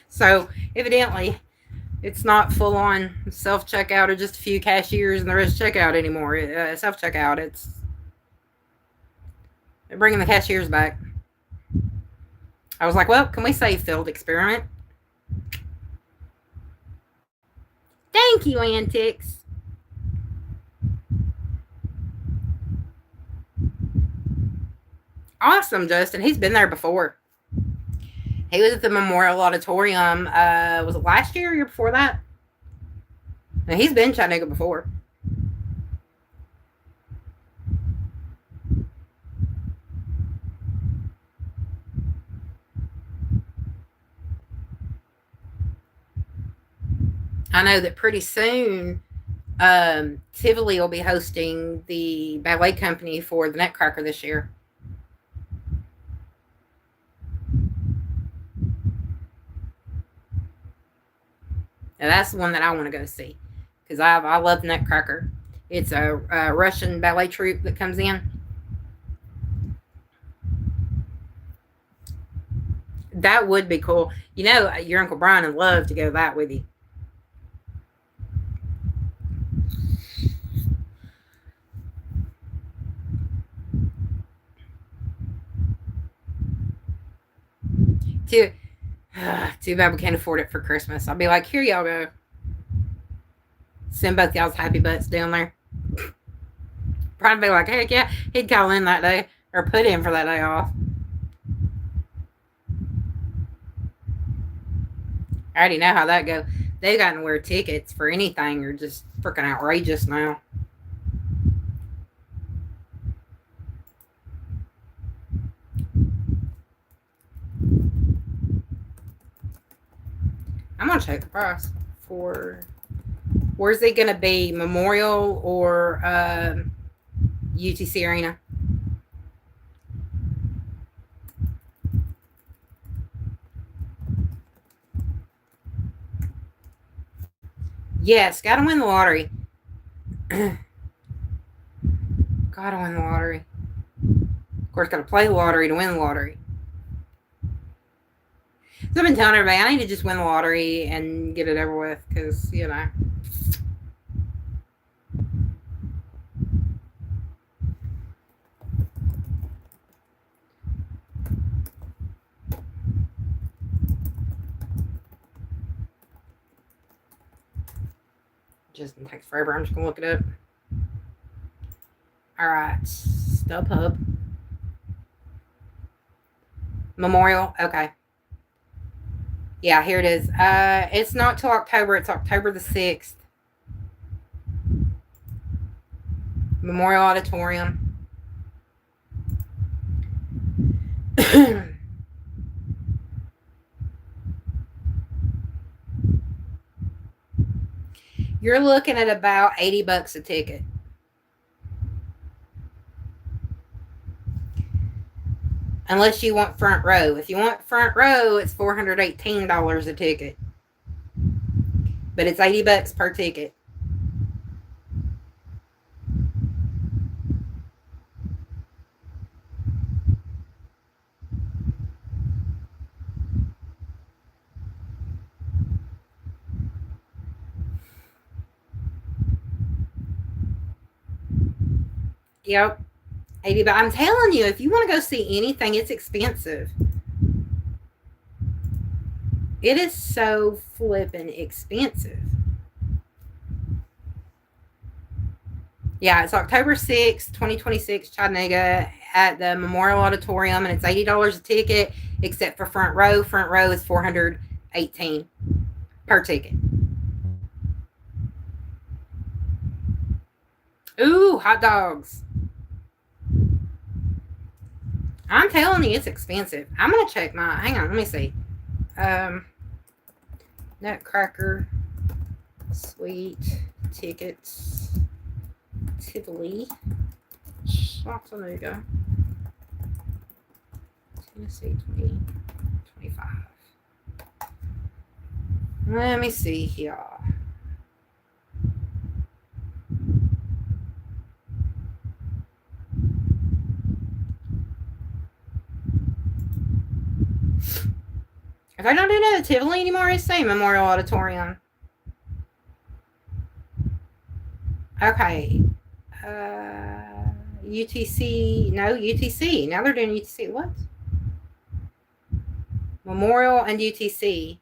So, evidently, it's not full-on self-checkout or just a few cashiers and the rest checkout anymore. Self-checkout, they're bringing the cashiers back. I was like, well, can we say failed experiment? Thank you, Antics. Awesome, Justin. He's been there before. He was at the Memorial Auditorium. Was it last year or year before that? Now, he's been Chattanooga before. I know that pretty soon Tivoli will be hosting the ballet company for the Nutcracker this year. Now that's the one that I want to go see because I love Nutcracker. It's a Russian ballet troupe that comes in. That would be cool. You know, your Uncle Brian would love to go that with you. Too, too bad we can't afford it for Christmas. I'll be like, here y'all go. Send both y'all's happy butts down there. Probably be like, heck yeah, he'd call in that day or put in for that day off. I already know how that goes. They've gotten to wear tickets for anything are just freaking outrageous now. I'm gonna check the price for where's it gonna be, Memorial or UTC Arena? Yes, gotta win the lottery. Gotta win the lottery. Of course, gotta play the lottery to win the lottery. So I've been telling everybody I need to just win the lottery and get it over with because, you know. Just takes forever. I'm just gonna look it up. All right, StubHub. Memorial. Okay. Yeah, here it is. It's not till October. It's October the 6th. Memorial Auditorium. You're looking at about $80 a ticket. Unless you want front row. If you want front row, it's $418 a ticket. But it's $80 per ticket. Yep. 80, but I'm telling you, if you want to go see anything, it's expensive. It is so flippin' expensive. Yeah, it's October 6th, 2026, Chattanooga at the Memorial Auditorium, and it's $80 a ticket, except for front row. Front row is $418 per ticket. Ooh, hot dogs. I'm telling you, it's expensive. I'm going to check my, hang on, let me see. Nutcracker, sweet, tickets, Tivoli, Chattanooga, Tennessee 2025. Let me see here. If I don't do the Tivoli anymore, it's saying Memorial Auditorium. Okay. UTC. No, UTC. Now they're doing UTC. What? Memorial and UTC.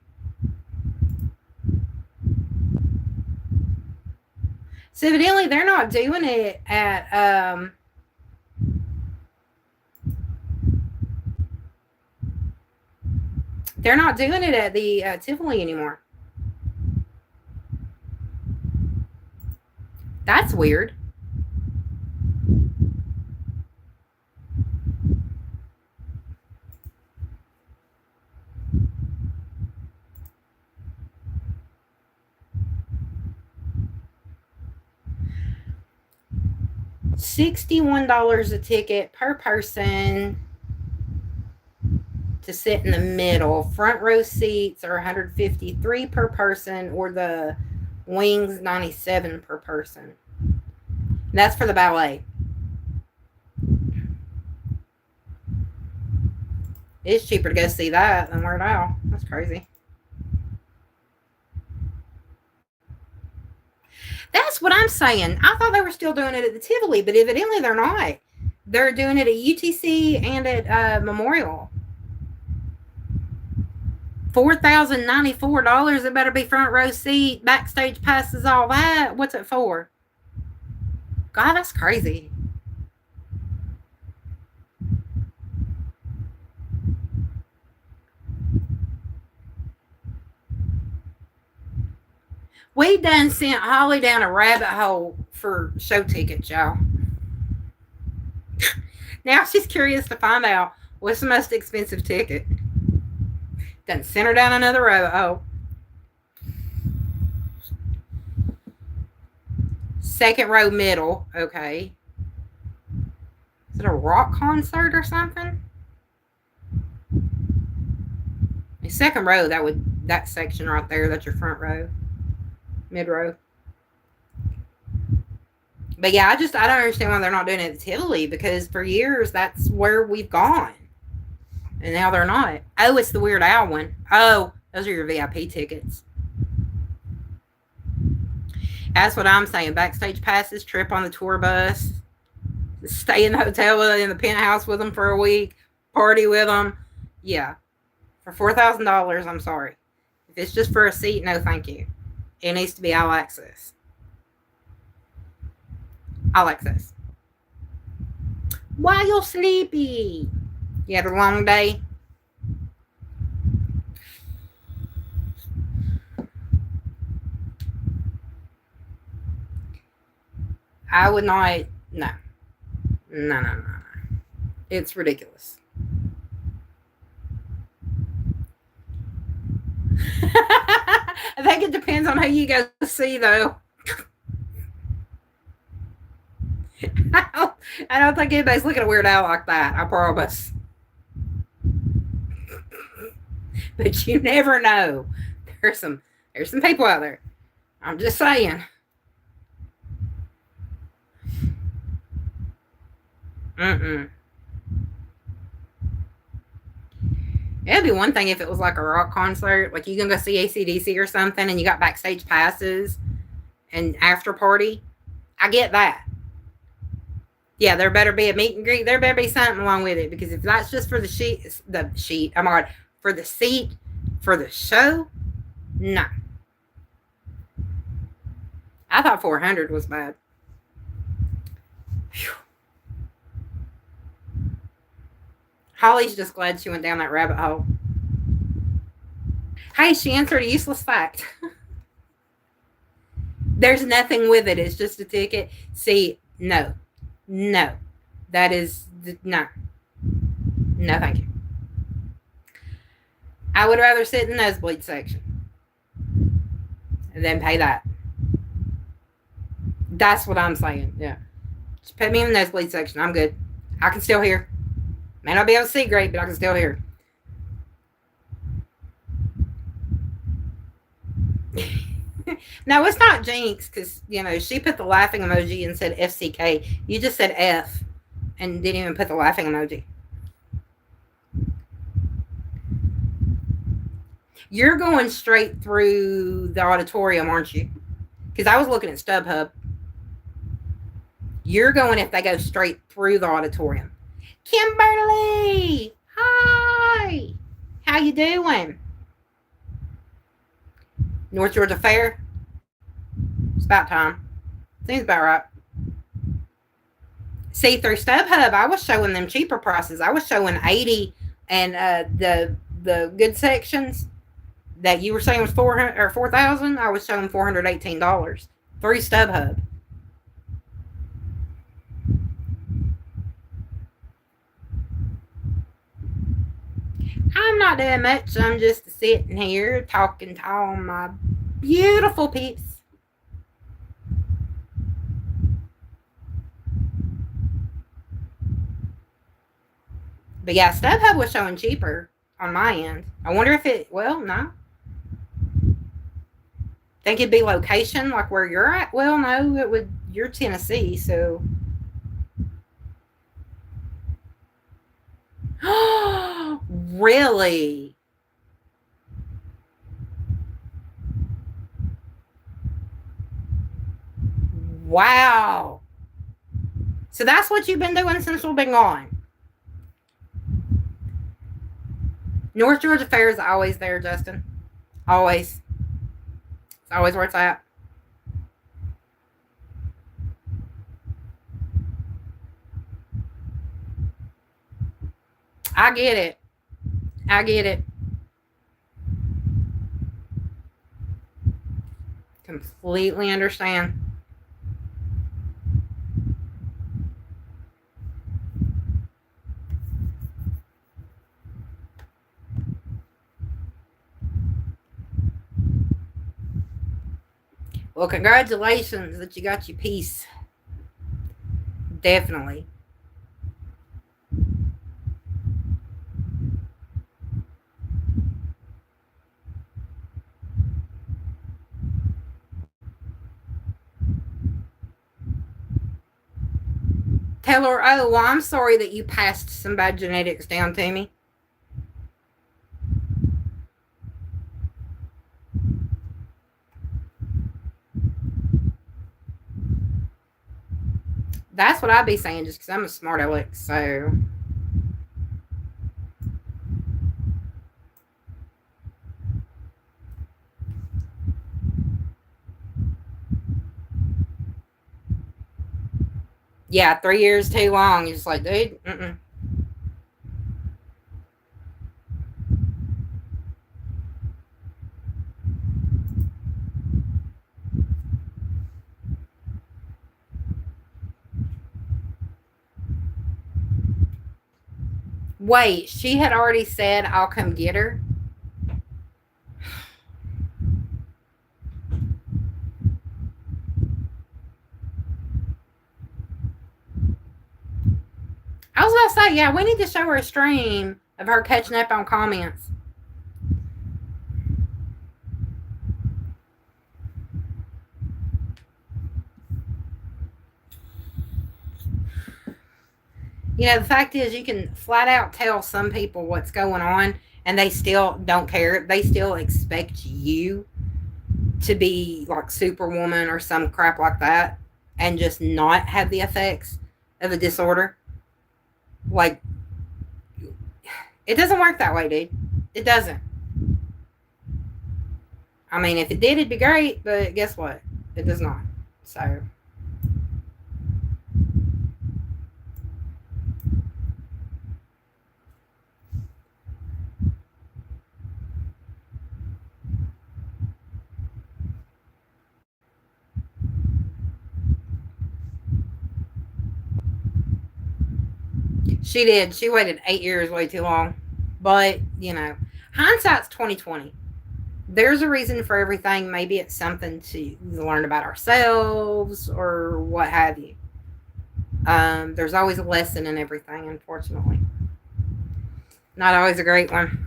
So evidently they're not doing it at they're not doing it at the Tivoli anymore. That's weird. $61 a ticket per person to sit in the middle. Front row seats are $153 per person, or the wings $97 per person. And that's for the ballet. It's cheaper to go see that than Weird Al. That's crazy. That's what I'm saying. I thought they were still doing it at the Tivoli, but evidently they're not. They're doing it at UTC and at Memorial. $4,094. It better be front row seat, backstage passes, all that. What's it for? God, that's crazy. We done sent Holly down a rabbit hole for show tickets, y'all. Now she's curious to find out what's the most expensive ticket. Done sent her down another rabbit hole. Second row middle, okay. Is it a rock concert or something? The second row, that section right there, that's your front row. Mid row. But yeah, I don't understand why they're not doing it at Tivoli, because for years that's where we've gone. And now they're not. Oh, it's the Weird Al one. Oh, those are your VIP tickets. That's what I'm saying. Backstage passes, trip on the tour bus, stay in the hotel in the penthouse with them for a week, party with them. Yeah. For $4,000, I'm sorry. If it's just for a seat, no thank you. It needs to be all access. All access. Why you sleepy? You had a long day? I would not. No. No. It's ridiculous. I think it depends on who you go see, though. I don't think anybody's looking at Weird Al like that. I promise. But you never know. There's some people out there. I'm just saying. It'd be one thing if it was like a rock concert, like you can go see AC/DC or something, and you got backstage passes and after party. I get that. Yeah, there better be a meet and greet. There better be something along with it, because if that's just for the sheet, oh my God, for the seat, for the show, no. I thought 400 was bad. Whew. Holly's just glad she went down that rabbit hole. Hey, she answered a useless fact. There's nothing with it. It's just a ticket. See, no. That is, no. No, thank you. I would rather sit in the nosebleed section than pay that. That's what I'm saying. Yeah. Just put me in the nosebleed section. I'm good. I can still hear. May not be able to see great, but I can still hear. No, it's not Jinx, because, she put the laughing emoji and said FCK. You just said F and didn't even put the laughing emoji. You're going straight through the auditorium, aren't you? Because I was looking at StubHub. You're going if they go straight through the auditorium. Kimberly! Hi! How you doing? North Georgia Fair? It's about time. Seems about right. See, through StubHub, I was showing them cheaper prices. I was showing 80, and the good sections that you were saying was 400 or 4,000. I was showing $418 through StubHub. I'm not doing much. I'm just sitting here talking to all my beautiful peeps. But yeah, StubHub was showing cheaper on my end. I wonder if no. Think it'd be location, like where you're at? Well, no, you're Tennessee, so. Really? Wow. So that's what you've been doing since we've been gone. North Georgia Fair is always there, Justin. Always. It's always where it's at. I get it. I get it. Completely understand. Well, congratulations that you got your piece. Definitely. Tell her, oh, well, I'm sorry that you passed some bad genetics down to me. That's what I'd be saying just because I'm a smart aleck, so. Yeah, 3 years too long. You're just like, dude, Wait, she had already said, I'll come get her? I was about to say, yeah, we need to show her a stream of her catching up on comments. You know, the fact is, you can flat out tell some people what's going on, and they still don't care. They still expect you to be like Superwoman or some crap like that, and just not have the effects of a disorder. Like, it doesn't work that way, dude. It doesn't. I mean, if it did, it'd be great, but guess what? It does not. So. She did. She waited 8 years, way too long. But, you know, hindsight's 2020. There's a reason for everything. Maybe it's something to learn about ourselves or what have you. There's always a lesson in everything, unfortunately. Not always a great one.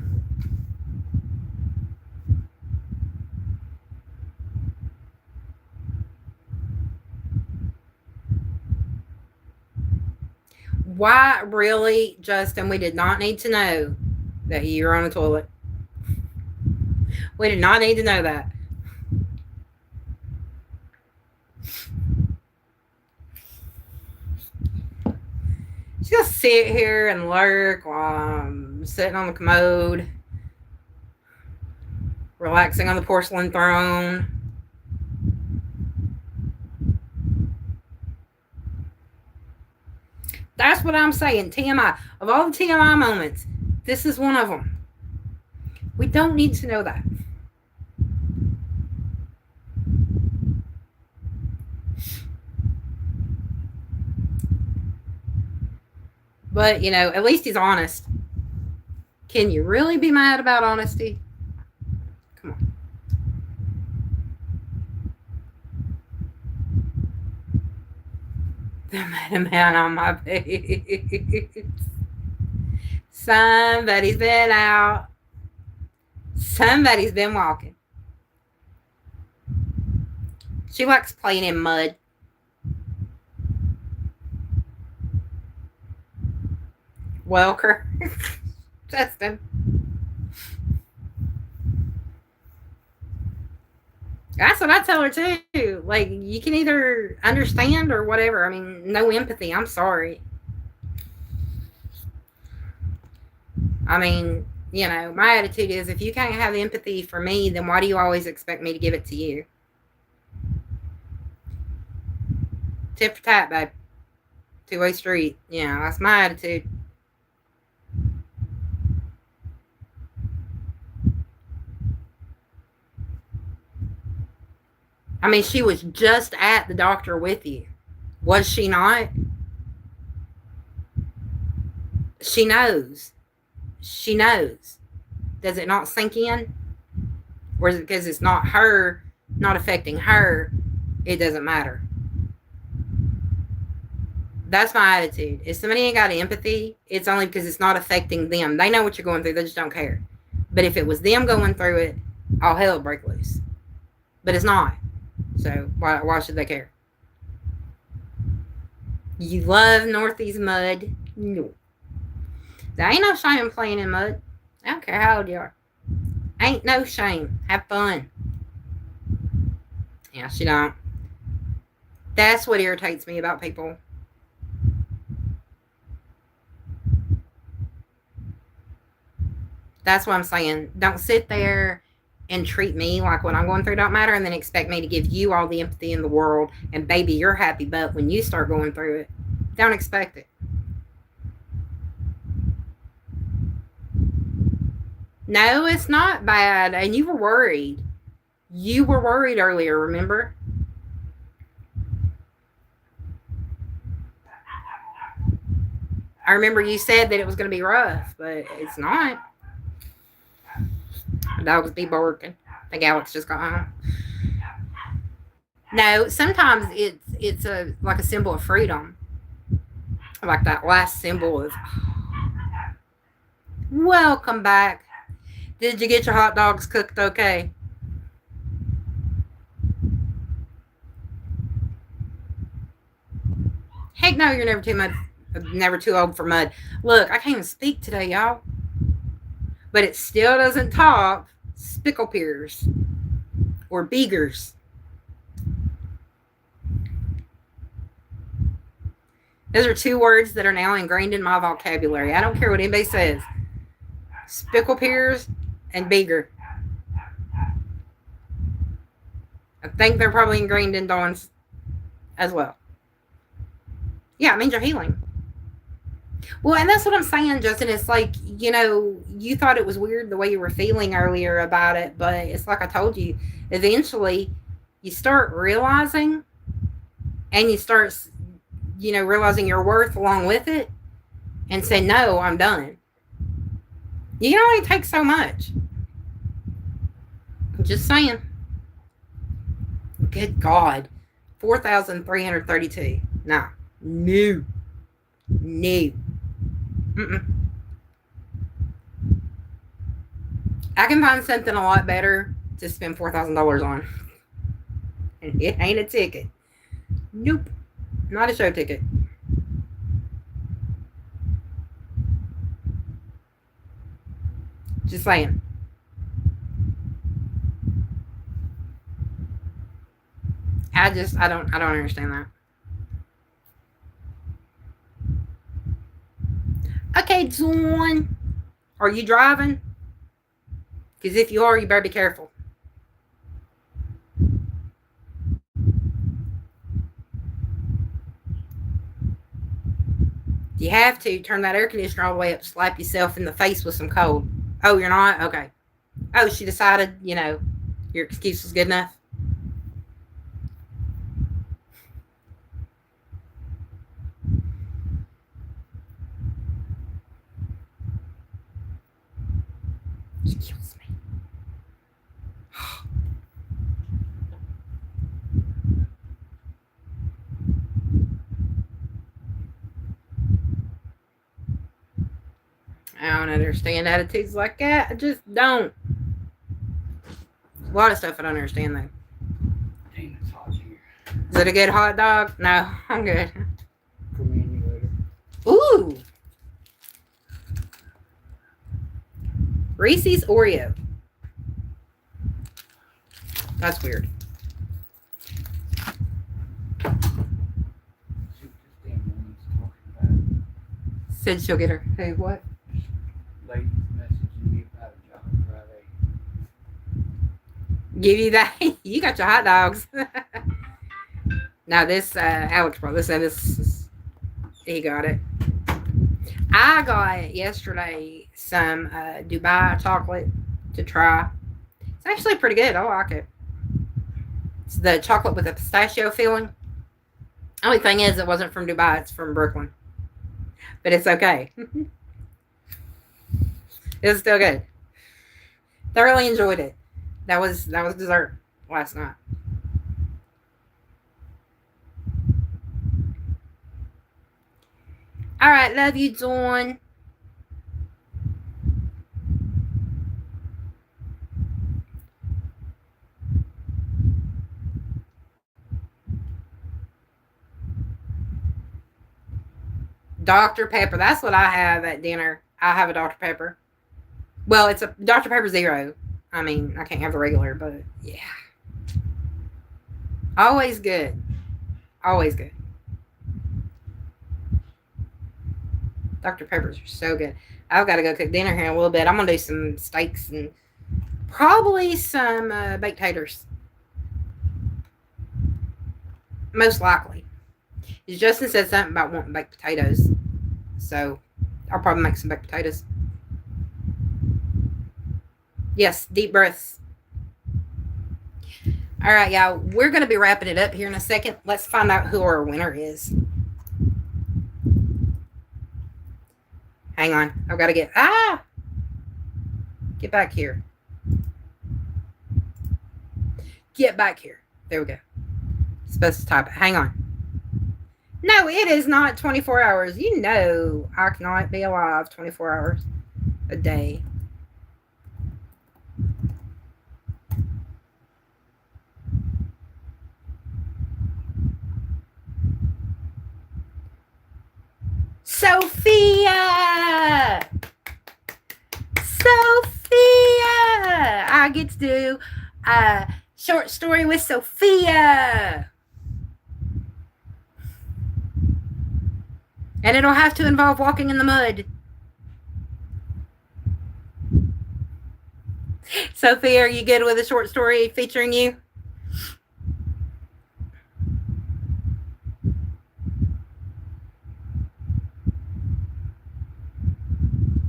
Why, really, Justin? We did not need to know that you're on a toilet. We did not need to know that. She's gonna sit here and lurk while I'm sitting on the commode, relaxing on the porcelain throne. That's what I'm saying. TMI. Of all the TMI moments, this is one of them. We don't need to know that. But, you know, at least he's honest. Can you really be mad about honesty? Come on. The man on my page. Somebody's been out. Somebody's been walking. She likes playing in mud. Welker. That's them. That's what I tell her too. Like, you can either understand or whatever. I mean, no empathy. I'm sorry. I mean, my attitude is, if you can't have empathy for me, then why do you always expect me to give it to you? Tip for tat, babe. Two-way street. Yeah, that's my attitude. I mean, she was just at the doctor with you. Was she not? She knows. She knows. Does it not sink in? Or is it because it's not her, not affecting her, it doesn't matter? That's my attitude. If somebody ain't got empathy, it's only because it's not affecting them. They know what you're going through. They just don't care. But if it was them going through it, all hell would break loose. But it's not. So why should they care? You love Northeast mud. No. There ain't no shame playing in mud. I don't care how old you are. Ain't no shame. Have fun. Yeah, she don't. That's what irritates me about people. That's what I'm saying. Don't sit there and treat me like what I'm going through don't matter, and then expect me to give you all the empathy in the world, and baby, you're happy, but when you start going through it, don't expect it. No, it's not bad. And you were worried. You were worried earlier, remember? I remember you said that it was going to be rough, but it's not. The dogs be barking. The Alex just got home. No, sometimes it's like a symbol of freedom. Like that last symbol of welcome back. Did you get your hot dogs cooked okay? Heck no, you're never too old for mud. Look, I can't even speak today, y'all. But it still doesn't top spickle pears or beegers. Those are two words that are now ingrained in my vocabulary. I don't care what anybody says. Spickle pears and beager. I think they're probably ingrained in Dawn's as well. Yeah, it means you're healing. Well, and that's what I'm saying, Justin. It's like, you thought it was weird the way you were feeling earlier about it, but it's like I told you, eventually you start realizing, and you start, realizing your worth along with it, and say, no, I'm done. You can only take so much. I'm just saying. Good God. 4,332. No. No. Mm-mm. I can find something a lot better to spend $4,000 on. And it ain't a ticket. Nope. Not a show ticket. Just saying. I don't understand that. Okay, Dawn. Are you driving? Because if you are, you better be careful. You have to turn that air conditioner all the way up, slap yourself in the face with some cold. Oh, you're not? Okay. Oh, she decided, your excuse was good enough? Excuse me. I don't understand attitudes like that. I just don't. A lot of stuff I don't understand, though. Dang, it's hot here. Is it a good hot dog? No, I'm good. Come in later. Ooh. Reese's Oreo. That's weird. Said she'll get her. Hey, what? Ladies messaging me about a job Friday. Give you that. You got your hot dogs. Now this Alex brought this in. He got it. I got yesterday some Dubai chocolate to try. It's actually pretty good. I like it. It's the chocolate with a pistachio filling. Only thing is, it wasn't from Dubai. It's from Brooklyn. But it's okay. It's still good. Thoroughly enjoyed it. That was dessert last night. All right, love you, Dawn. Dr. Pepper. That's what I have at dinner. I have a Dr. Pepper. Well, it's a Dr. Pepper Zero. I mean, I can't have the regular, but yeah. Always good. Always good. Dr. Peppers are so good. I've got to go cook dinner here in a little bit. I'm going to do some steaks and probably some baked taters. Most likely. Justin said something about wanting baked potatoes. So I'll probably make some baked potatoes. Yes, deep breaths. All right, y'all. We're going to be wrapping it up here in a second. Let's find out who our winner is. Hang on. I've got to get back here. Get back here. There we go. Supposed to type it. Hang on. No, it is not 24 hours. You know I cannot be alive 24 hours a day. Sophia! I get to do a short story with Sophia. And it'll have to involve walking in the mud. Sophia, are you good with a short story featuring you?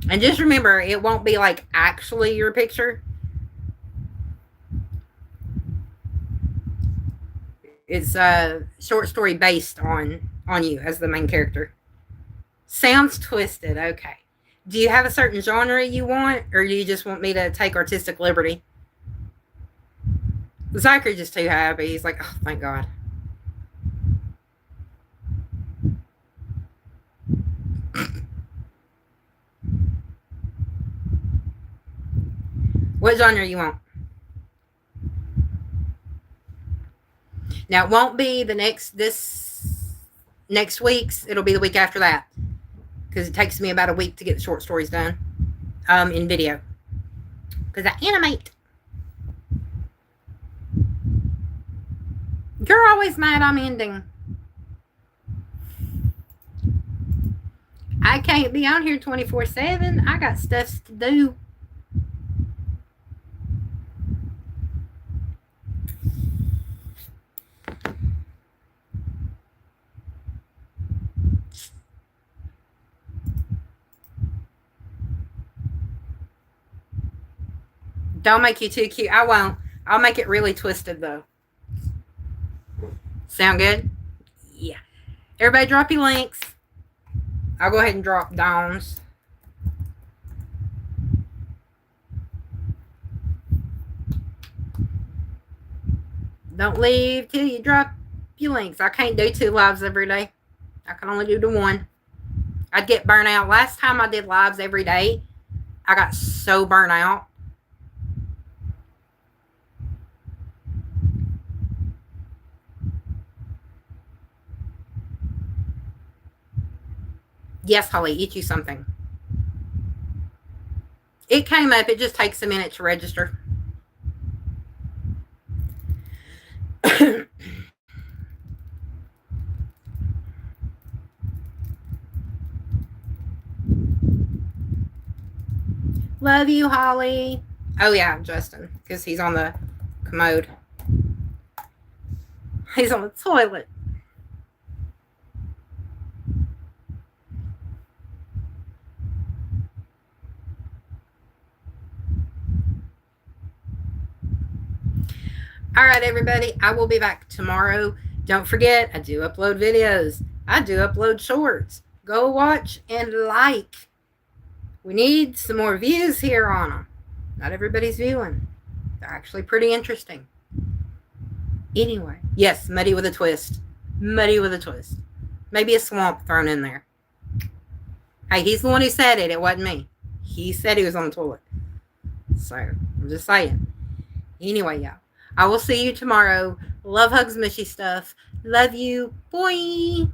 And just remember, it won't be like actually your picture. It's a short story based on you as the main character. Sounds twisted. Okay. Do you have a certain genre you want, or do you just want me to take artistic liberty? Zachary just too happy. He's like, oh, thank God. What genre you want? Now, it won't be this next week's. It'll be the week after that, because it takes me about a week to get the short stories done in video, because I animate. You're always mad I'm ending. I can't be on here 24/7. I got stuff to do. Don't make you too cute. I won't. I'll make it really twisted, though. Sound good? Yeah. Everybody drop your links. I'll go ahead and drop Dawn's. Don't leave till you drop your links. I can't do 2 lives every day. I can only do the 1. I'd get burnt out. Last time I did lives every day, I got so burnt out. Yes, Holly, eat you something. It came up. It just takes a minute to register. Love you, Holly. Oh, yeah, Justin, because he's on the commode. He's on the toilet. All right, everybody. I will be back tomorrow. Don't forget, I do upload videos. I do upload shorts. Go watch and like. We need some more views here on them. Not everybody's viewing. They're actually pretty interesting. Anyway, yes, Muddy with a twist. Muddy with a twist. Maybe a swamp thrown in there. Hey, he's the one who said it. It wasn't me. He said he was on the toilet. So, I'm just saying. Anyway, y'all. I will see you tomorrow. Love, hugs, mushy stuff. Love you. Boy.